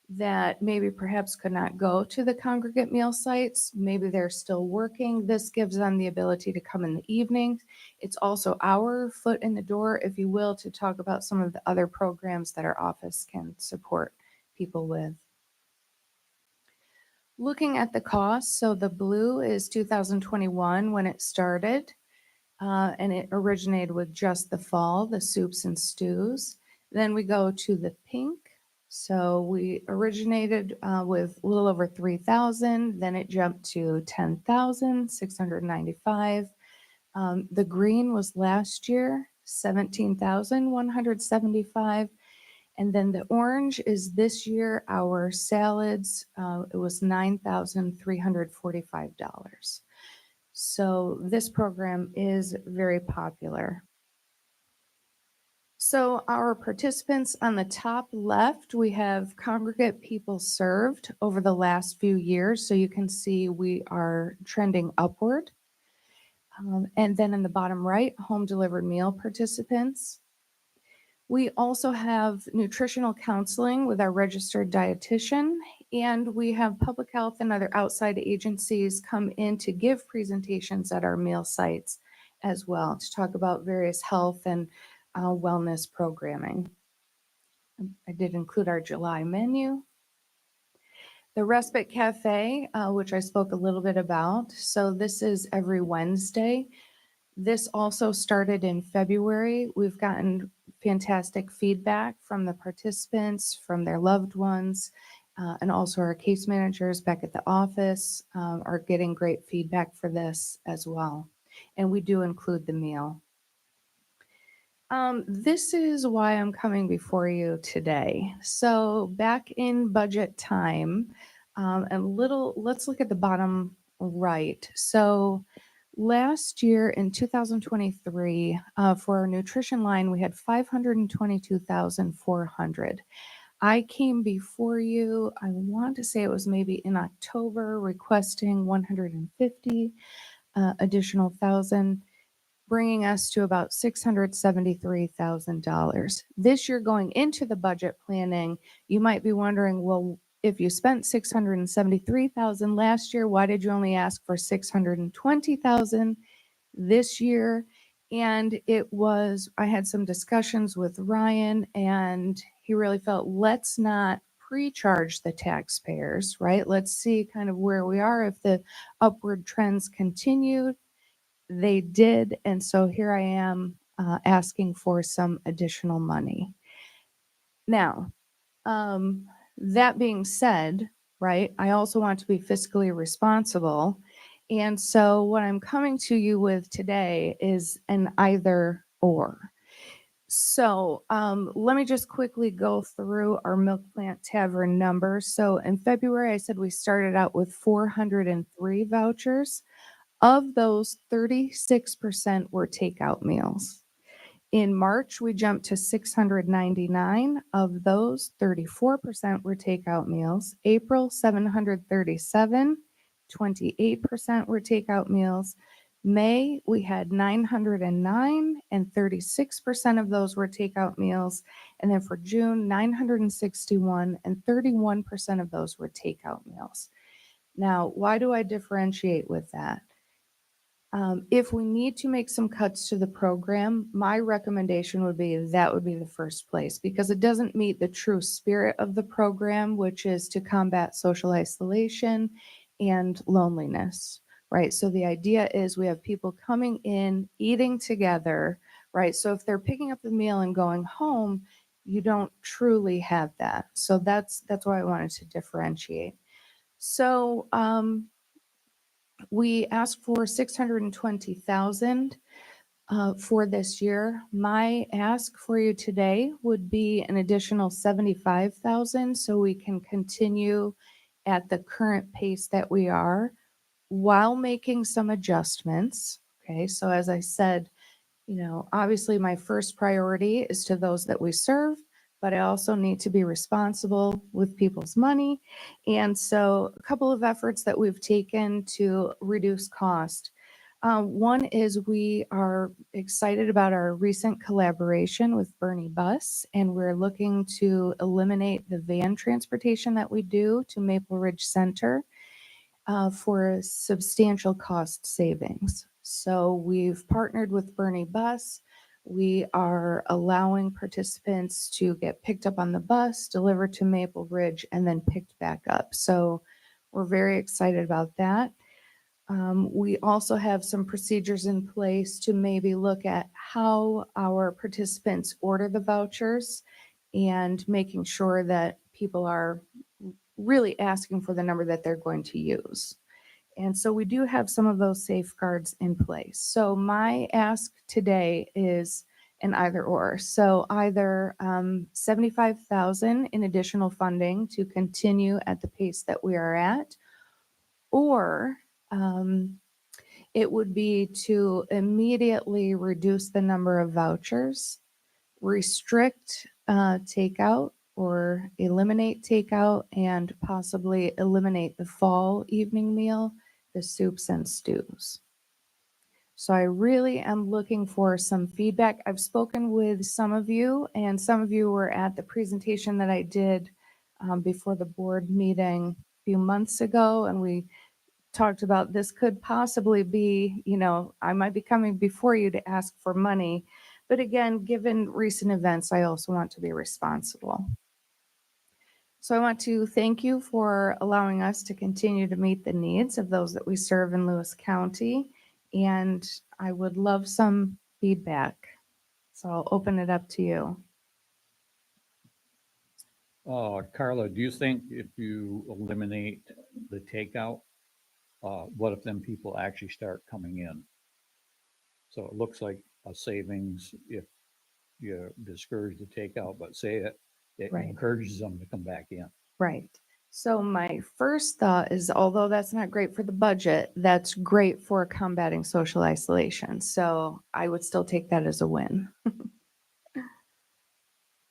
that maybe perhaps could not go to the congregate meal sites. Maybe they're still working. This gives them the ability to come in the evenings. It's also our foot in the door, if you will, to talk about some of the other programs that our office can support people with. Looking at the cost, so the blue is 2021 when it started, and it originated with just the fall, the soups and stews. Then we go to the pink. So we originated with a little over 3,000, then it jumped to 10,695. The green was last year, 17,175. And then the orange is this year, our salads, it was $9,345. So this program is very popular. So our participants on the top left, we have congregate people served over the last few years. So you can see we are trending upward. And then in the bottom right, home delivered meal participants. We also have nutritional counseling with our registered dietitian, and we have public health and other outside agencies come in to give presentations at our meal sites as well to talk about various health and wellness programming. I did include our July menu. The Respite Cafe, which I spoke a little bit about. So this is every Wednesday. This also started in February. We've gotten fantastic feedback from the participants, from their loved ones, and also our case managers back at the office are getting great feedback for this as well. And we do include the meal. This is why I'm coming before you today. So back in budget time, let's look at the bottom right. So last year in 2023, for our nutrition line, we had 522,400. I came before you, I want to say it was maybe in October, requesting 150 additional thousand, bringing us to about $673,000. This year going into the budget planning, you might be wondering, well, if you spent $673,000 last year, why did you only ask for $620,000 this year? And I had some discussions with Ryan, and he really felt, let's not pre-charge the taxpayers, right? Let's see kind of where we are. If the upward trends continued, they did, and so here I am asking for some additional money. Now, that being said, right, I also want to be fiscally responsible, and so what I'm coming to you with today is an either or. So let me just quickly go through our Milk Plant Tavern numbers. So in February, I said we started out with 403 vouchers. Of those, 36% were takeout meals. In March, we jumped to 699. Of those, 34% were takeout meals. April, 737, 28% were takeout meals. May, we had 909, and 36% of those were takeout meals. And then for June, 961, and 31% of those were takeout meals. Now, why do I differentiate with that? If we need to make some cuts to the program, my recommendation would be that would be the first place, because it doesn't meet the true spirit of the program, which is to combat social isolation and loneliness, right? So the idea is we have people coming in, eating together, right? So if they're picking up the meal and going home, you don't truly have that. So that's why I wanted to differentiate. So, we asked for 620,000 for this year. My ask for you today would be an additional 75,000 so we can continue at the current pace that we are while making some adjustments. Okay, so as I said, obviously my first priority is to those that we serve, but I also need to be responsible with people's money. And so a couple of efforts that we've taken to reduce cost. One is we are excited about our recent collaboration with Bernie Bus, and we're looking to eliminate the van transportation that we do to Maple Ridge Center for substantial cost savings. So we've partnered with Bernie Bus. We are allowing participants to get picked up on the bus, delivered to Maple Ridge, and then picked back up. So we're very excited about that. We also have some procedures in place to maybe look at how our participants order the vouchers and making sure that people are really asking for the number that they're going to use. And so we do have some of those safeguards in place. So my ask today is an either or. So either 75,000 in additional funding to continue at the pace that we are at, or it would be to immediately reduce the number of vouchers, restrict takeout or eliminate takeout, and possibly eliminate the fall evening meal, the soups and stews. So I really am looking for some feedback. I've spoken with some of you, and some of you were at the presentation that I did before the board meeting a few months ago, and we talked about this could possibly be, I might be coming before you to ask for money. But again, given recent events, I also want to be responsible. So I want to thank you for allowing us to continue to meet the needs of those that we serve in Lewis County. And I would love some feedback. So I'll open it up to you. Carla, do you think if you eliminate the takeout, what if them people actually start coming in? So it looks like a savings if you discourage the takeout, but say it Right. encourages them to come back in. Right. So my first thought is, although that's not great for the budget, that's great for combating social isolation. So I would still take that as a win.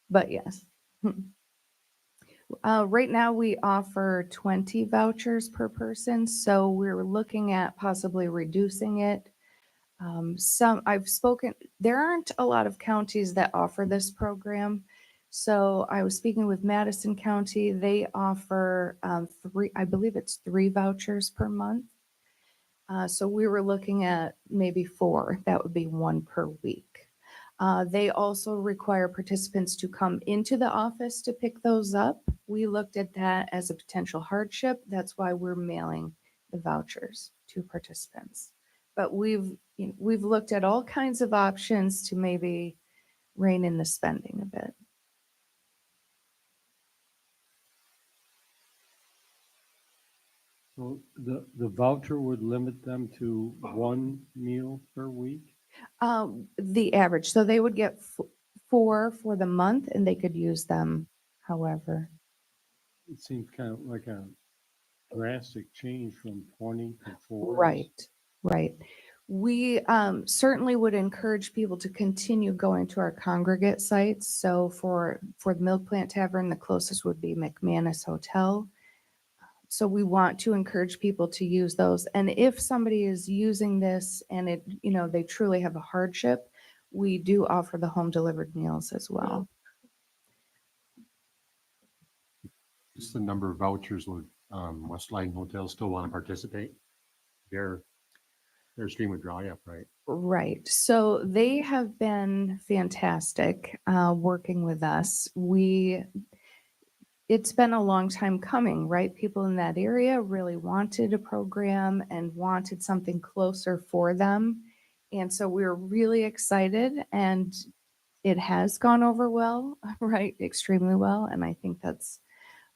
But yes. Right now we offer 20 vouchers per person. So we're looking at possibly reducing it. There aren't a lot of counties that offer this program. So I was speaking with Madison County. They offer I believe it's 3 vouchers per month. So we were looking at maybe 4. That would be 1 per week. They also require participants to come into the office to pick those up. We looked at that as a potential hardship. That's why we're mailing the vouchers to participants. But we've looked at all kinds of options to maybe rein in the spending a bit. So the voucher would limit them to 1 meal per week? The average. So they would get 4 for the month, and they could use them however. It seems kind of like a drastic change from 20 to 4. Right. We certainly would encourage people to continue going to our congregate sites. So for the Milk Plant Tavern, the closest would be McManus Hotel. So we want to encourage people to use those. And if somebody is using this and they truly have a hardship, we do offer the home delivered meals as well. Just the number of vouchers would West Line Hotel still want to participate? Their stream would dry up, right? Right. So they have been fantastic working with us. It's been a long time coming, right? People in that area really wanted a program and wanted something closer for them. And so we're really excited, and it has gone over well, right? Extremely well. And I think that's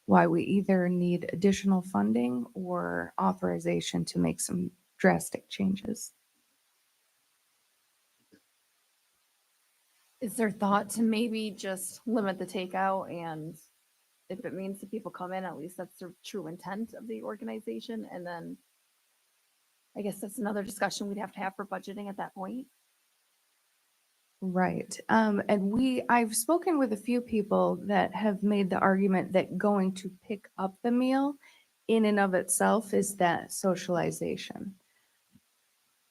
why we either need additional funding or authorization to make some drastic changes. Is there thought to maybe just limit the takeout, and if it means that people come in, at least that's the true intent of the organization? And then I guess that's another discussion we'd have to have for budgeting at that point. Right. And I've spoken with a few people that have made the argument that going to pick up the meal in and of itself is that socialization.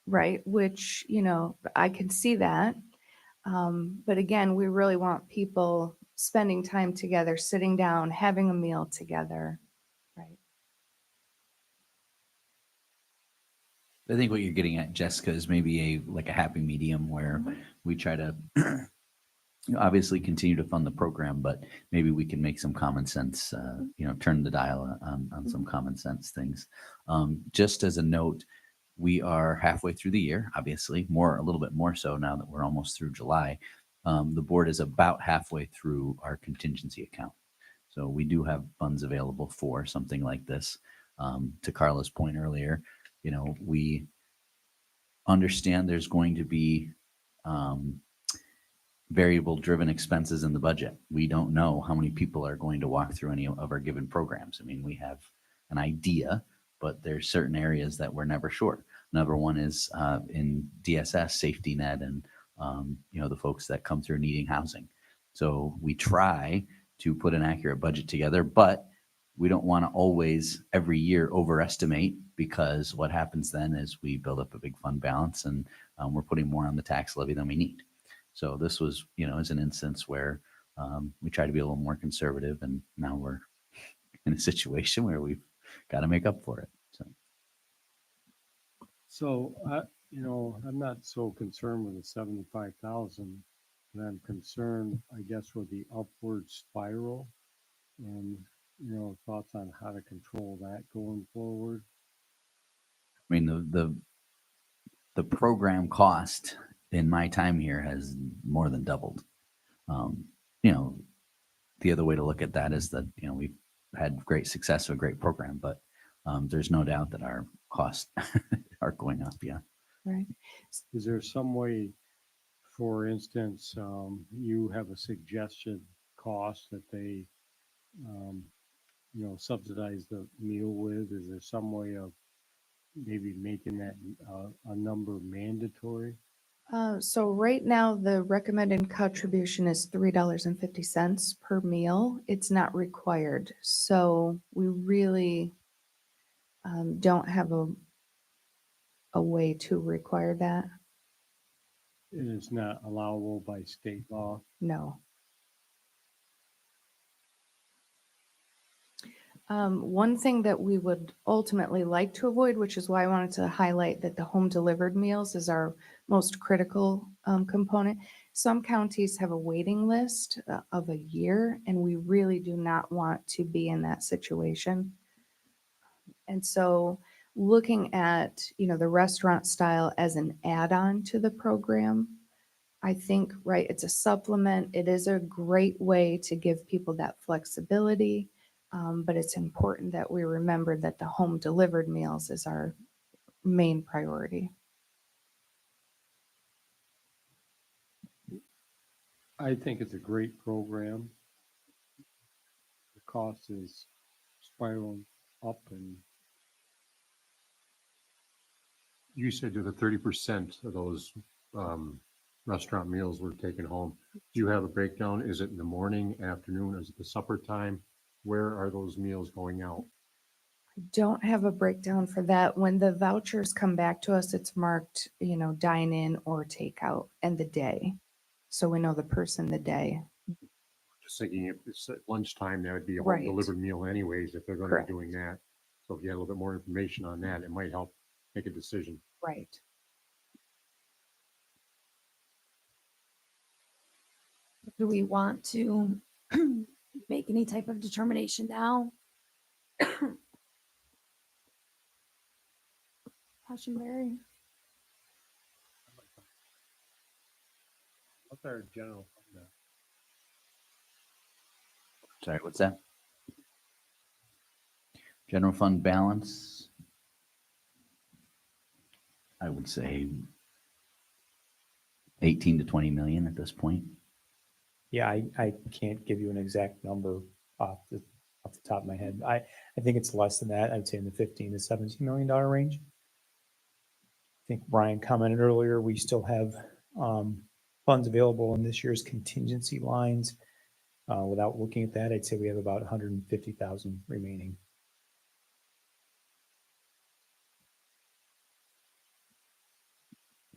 right? Which, you know, I can see that. But again, we really want people spending time together, sitting down, having a meal together, right? I think what you're getting at, Jessica, is maybe a happy medium where we try to obviously continue to fund the program, but maybe we can make some common sense, turn the dial on some common sense things. Just as a note, we are halfway through the year, obviously, a little bit more so now that we're almost through July. The board is about halfway through our contingency account. So we do have funds available for something like this. To Carla's point earlier, we understand there's going to be variable driven expenses in the budget. We don't know how many people are going to walk through any of our given programs. I mean, we have an idea, but there's certain areas that we're never sure. Number one is in DSS, safety net, and the folks that come through needing housing. So we try to put an accurate budget together, but we don't want to always every year overestimate, because what happens then is we build up a big fund balance and we're putting more on the tax levy than we need. So this was, is an instance where we try to be a little more conservative, and now we're in a situation where we've got to make up for it. So I'm not so concerned with the 75,000, but I'm concerned, I guess, with the upward spiral and, thoughts on how to control that going forward. I mean, the program cost in my time here has more than doubled. The other way to look at that is that, we've had great success with a great program, but there's no doubt that our costs are going up. Yeah. Right. Is there some way, for instance, you have a suggested cost that they, subsidize the meal with? Is there some way of maybe making that a number mandatory? So right now, the recommended contribution is $3.50 per meal. It's not required. So we really don't have a way to require that. And it's not allowable by state law? No. One thing that we would ultimately like to avoid, which is why I wanted to highlight that the home delivered meals is our most critical component. Some counties have a waiting list of a year, and we really do not want to be in that situation. And so looking at, the restaurant style as an add-on to the program, I think, right, it's a supplement. It is a great way to give people that flexibility. But it's important that we remember that the home delivered meals is our main priority. I think it's a great program. The cost is spiraling up, and You said that the 30% of those restaurant meals were taken home. Do you have a breakdown? Is it in the morning, afternoon? Is it the supper time? Where are those meals going out? I don't have a breakdown for that. When the vouchers come back to us, it's marked, dine in or takeout and the day. So we know the person, the day. Just thinking if it's at lunchtime, that would be a home Right. delivered meal anyways, if they're going to Correct. be doing that. So if you had a little bit more information on that, it might help make a decision. Right. Do we want to make any type of determination now? Passionberry. what's our general fund? Sorry, what's that? General fund balance, I would say 18 to 20 million at this point. Yeah, I can't give you an exact number off the top of my head. I think it's less than that. I'd say in the 15 to 17 million dollar range. I think Brian commented earlier, we still have funds available in this year's contingency lines. Without looking at that, I'd say we have about 150,000 remaining.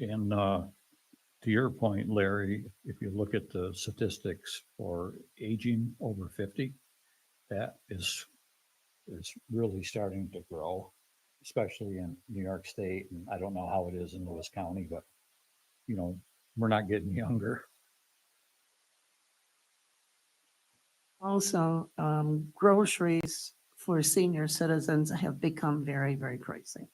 And to your point, Larry, if you look at the statistics for aging over 50, that is really starting to grow, especially in New York State. And I don't know how it is in Lewis County, but you know, we're not getting younger. Also, groceries for senior citizens have become very, very pricey.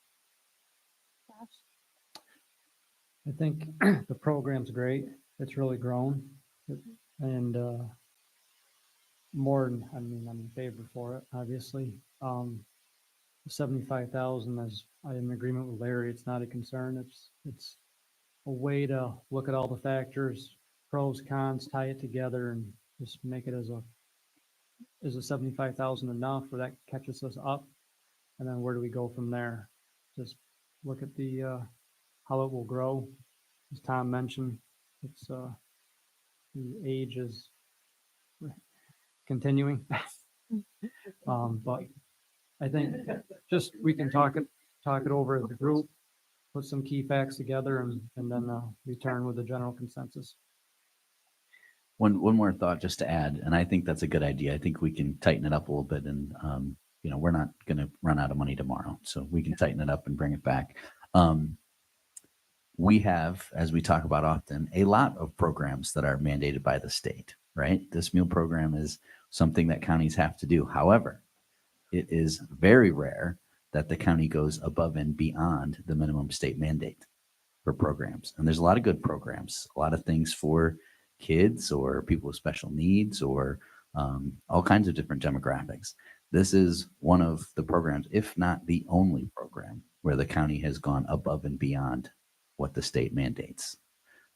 I think the program's great. It's really grown. And more, I'm in favor for it, obviously. 75,000, as I am in agreement with Larry, it's not a concern. It's a way to look at all the factors, pros, cons, tie it together and just make it as is a 75,000 enough where that catches us up? And then where do we go from there? Just look at the, how it will grow. As Tom mentioned, it's, the age is continuing. But I think just, we can talk it over as a group, put some key facts together and then, return with a general consensus. One more thought just to add, and I think that's a good idea. I think we can tighten it up a little bit, and you know, we're not going to run out of money tomorrow, so we can tighten it up and bring it back. We have, as we talk about often, a lot of programs that are mandated by the state, right? This meal program is something that counties have to do. However, it is very rare that the county goes above and beyond the minimum state mandate for programs. And there's a lot of good programs, a lot of things for kids or people with special needs or all kinds of different demographics. This is one of the programs, if not the only program, where the county has gone above and beyond what the state mandates.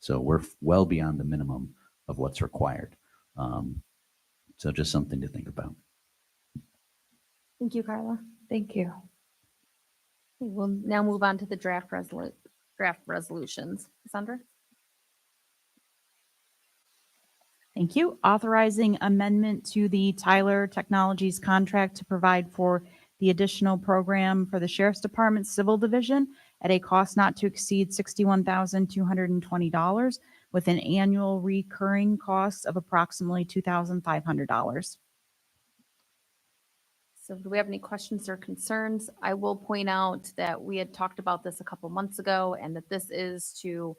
So we're well beyond the minimum of what's required. So just something to think about. Thank you, Carla. Thank you. We'll now move on to the draft resolutions. Sandra? Thank you. Authorizing amendment to the Tyler Technologies contract to provide for the additional program for the Sheriff's Department Civil Division at a cost not to exceed $61,220 with an annual recurring cost of approximately $2,500. So do we have any questions or concerns? I will point out that we had talked about this a couple months ago and that this is to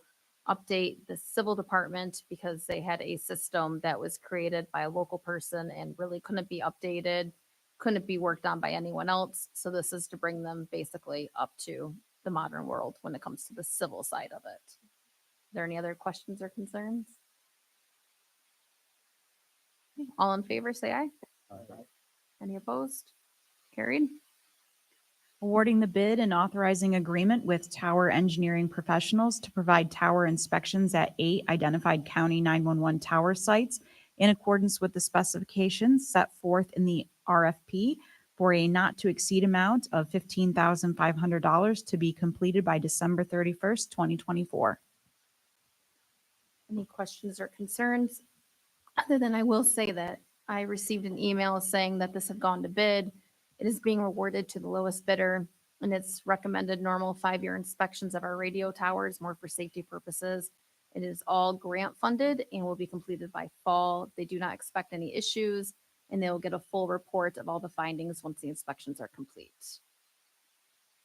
update the civil department because they had a system that was created by a local person and really couldn't be updated, couldn't be worked on by anyone else. So this is to bring them basically up to the modern world when it comes to the civil side of it. Are there any other questions or concerns? All in favor, say aye. Any opposed? Carried. Awarding the bid and authorizing agreement with Tower Engineering Professionals to provide tower inspections at 8 identified county 911 tower sites in accordance with the specifications set forth in the RFP for a not to exceed amount of $15,500 to be completed by December 31st, 2024. Any questions or concerns? Other than I will say that I received an email saying that this had gone to bid. It is being awarded to the lowest bidder, and it's recommended normal 5-year inspections of our radio towers, more for safety purposes. It is all grant funded and will be completed by fall. They do not expect any issues, and they will get a full report of all the findings once the inspections are complete.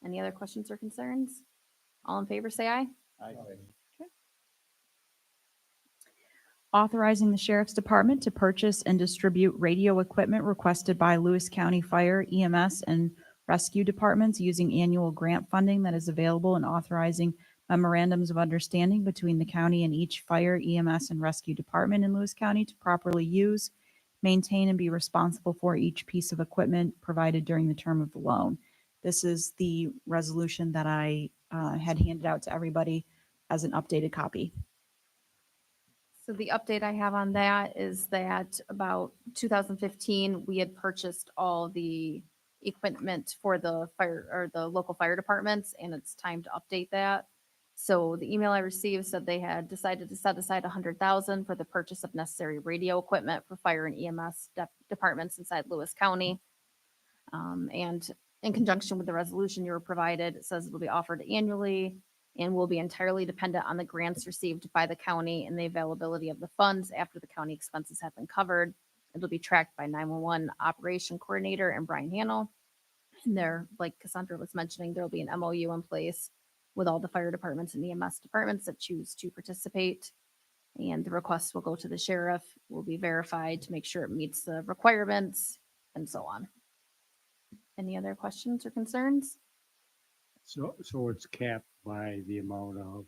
Any other questions or concerns? All in favor, say aye. Aye. Authorizing the Sheriff's Department to purchase and distribute radio equipment requested by Lewis County Fire, EMS, and Rescue Departments using annual grant funding that is available, and authorizing memorandums of understanding between the county and each fire, EMS, and rescue department in Lewis County to properly use, maintain, and be responsible for each piece of equipment provided during the term of the loan. This is the resolution that I had handed out to everybody as an updated copy. So the update I have on that is that about 2015, we had purchased all the equipment for the fire or the local fire departments, and it's time to update that. So the email I received said they had decided to set aside $100,000 for the purchase of necessary radio equipment for fire and EMS departments inside Lewis County. And in conjunction with the resolution you were provided, it says it will be offered annually and will be entirely dependent on the grants received by the county and the availability of the funds after the county expenses have been covered. It'll be tracked by 911 Operation Coordinator and Brian Hannell. And there, like Cassandra was mentioning, there'll be an MOU in place with all the fire departments and EMS departments that choose to participate. And the request will go to the sheriff, will be verified to make sure it meets the requirements and so on. Any other questions or concerns? So it's capped by the amount of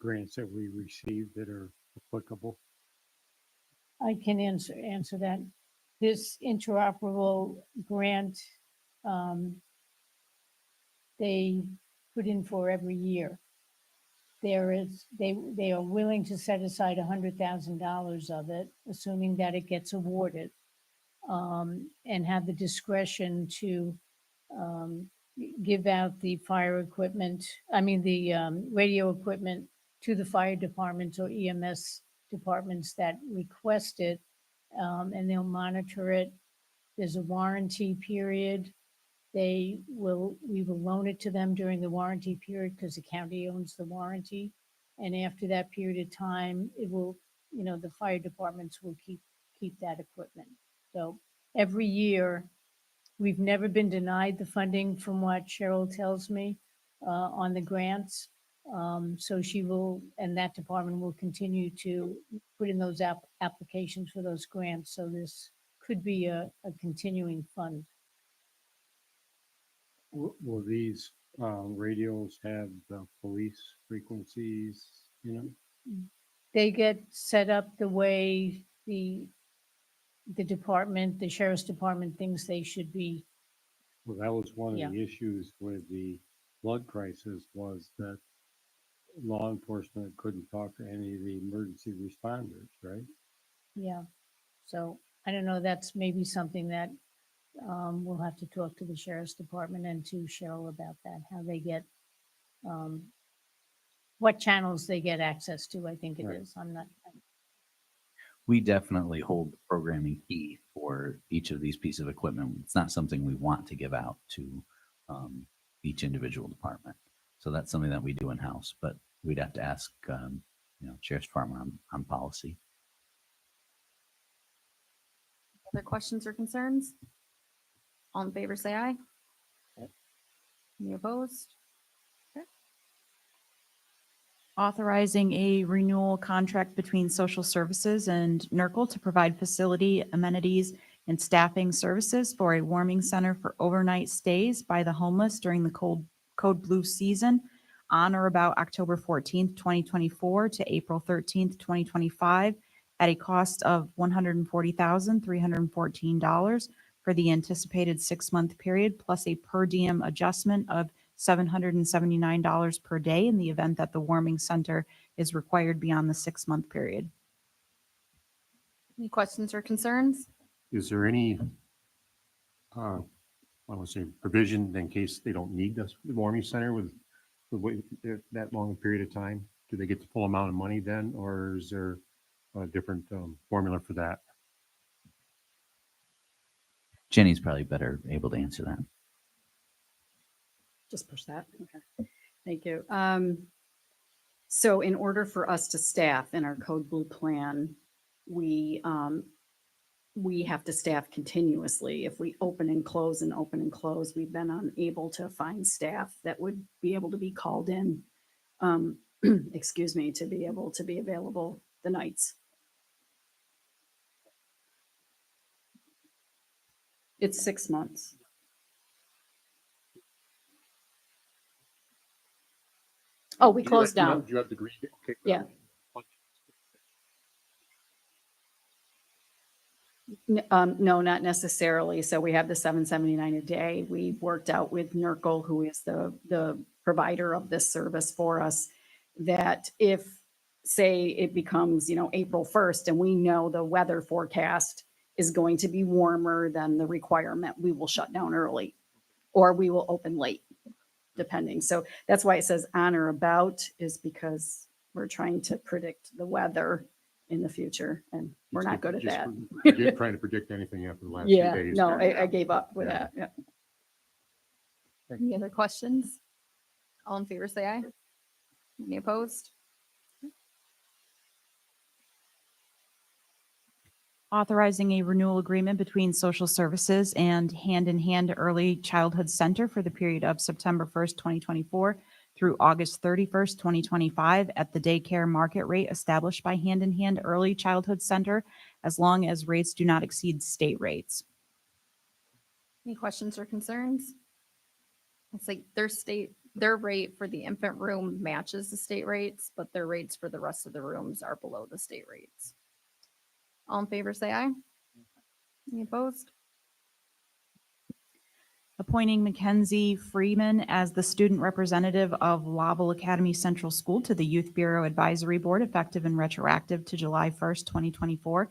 grants that we receive that are applicable. I can answer that. This interoperable grant, they put in for every year. They are willing to set aside $100,000 of it, assuming that it gets awarded, and have the discretion to give out the fire equipment, the radio equipment to the fire departments or EMS departments that request it, and they'll monitor it. There's a warranty period. We will loan it to them during the warranty period because the county owns the warranty. And after that period of time, it will, the fire departments will keep that equipment. So every year, we've never been denied the funding from what Cheryl tells me on the grants. So she will, and that department will continue to put in those applications for those grants. So this could be a continuing fund. Will these radios have the police frequencies, They get set up the way the department, the sheriff's department thinks they should be. Well, that was one Yeah. of the issues with the flood crisis was that law enforcement couldn't talk to any of the emergency responders, right? Yeah. So I don't know, that's maybe something that we'll have to talk to the sheriff's department and to Cheryl about that, how they get, what channels they get access to, I think it Right. is. I'm not, We definitely hold the programming key for each of these pieces of equipment. It's not something we want to give out to each individual department. So that's something that we do in-house, but we'd have to ask, Sheriff's Department on policy. Other questions or concerns? All in favor, say aye. Any opposed? Authorizing a renewal contract between Social Services and NERCL to provide facility amenities and staffing services for a warming center for overnight stays by the homeless during the Code Blue season on or about October 14th, 2024 to April 13th, 2025 at a cost of $140,314 for the anticipated 6-month period, plus a per diem adjustment of $779 per day in the event that the warming center is required beyond the 6-month period. Any questions or concerns? Is there any, I want to say provision in case they don't need this warming center with that long a period of time? Do they get the full amount of money then, or is there a different formula for that? Jenny's probably better able to answer that. Just push that. Okay. Thank you. So in order for us to staff in our Code Blue plan, we have to staff continuously. If we open and close, we've been unable to find staff that would be able to be called in, excuse me, to be able to be available the nights. It's 6 months. Oh, we closed down. Do you have the green? Okay. Yeah. No, not necessarily. So we have the $779 a day. We've worked out with NERCL, who is the provider of this service for us, that if, say, it becomes, April 1st and we know the weather forecast is going to be warmer than the requirement, we will shut down early or we will open late, depending. So that's why it says on or about, is because we're trying to predict the weather in the future, and we're not good at that. Trying to predict anything after the last 2 Yeah, days. no, I gave up with Yeah. that. Yeah. Any other questions? All in favor, say aye. Any opposed? Authorizing a renewal agreement between Social Services and Hand in Hand Early Childhood Center for the period of September 1st, 2024 through August 31st, 2025 at the daycare market rate established by Hand in Hand Early Childhood Center, as long as rates do not exceed state rates. Any questions or concerns? It's like their rate for the infant room matches the state rates, but their rates for the rest of the rooms are below the state rates. All in favor, say aye. Any opposed? Appointing Mackenzie Freeman as the student representative of Laval Academy Central School to the Youth Bureau Advisory Board, effective and retroactive to July 1st, 2024,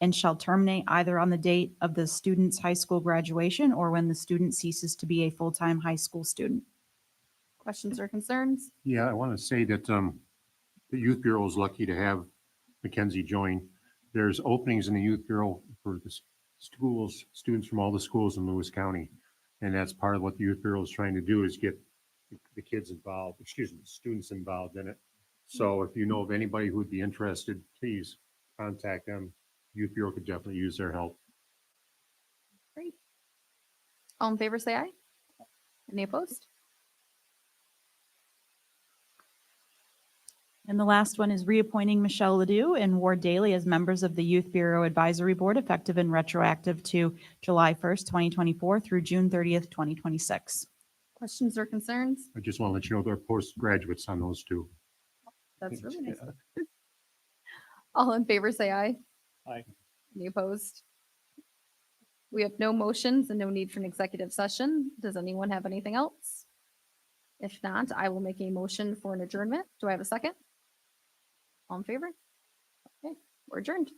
and shall terminate either on the date of the student's high school graduation or when the student ceases to be a full-time high school student. Questions or concerns? Yeah, I want to say that the Youth Bureau is lucky to have Mackenzie join. There's openings in the Youth Bureau for the schools, students from all the schools in Lewis County. And that's part of what the Youth Bureau is trying to do, is get the kids involved, students involved in it. So if you know of anybody who would be interested, please contact them. Youth Bureau could definitely use their help. Great. All in favor, say aye. Any opposed? And the last one is reappointing Michelle Ledoux and Ward Daly as members of the Youth Bureau Advisory Board, effective and retroactive to July 1st, 2024 through June 30th, 2026. Questions or concerns? I just want to let you know they're postgraduates on those two. That's really nice. All in favor, say aye. Aye. Any opposed? We have no motions and no need for an executive session. Does anyone have anything else? If not, I will make a motion for an adjournment. Do I have a second? All in favor? Okay, we're adjourned.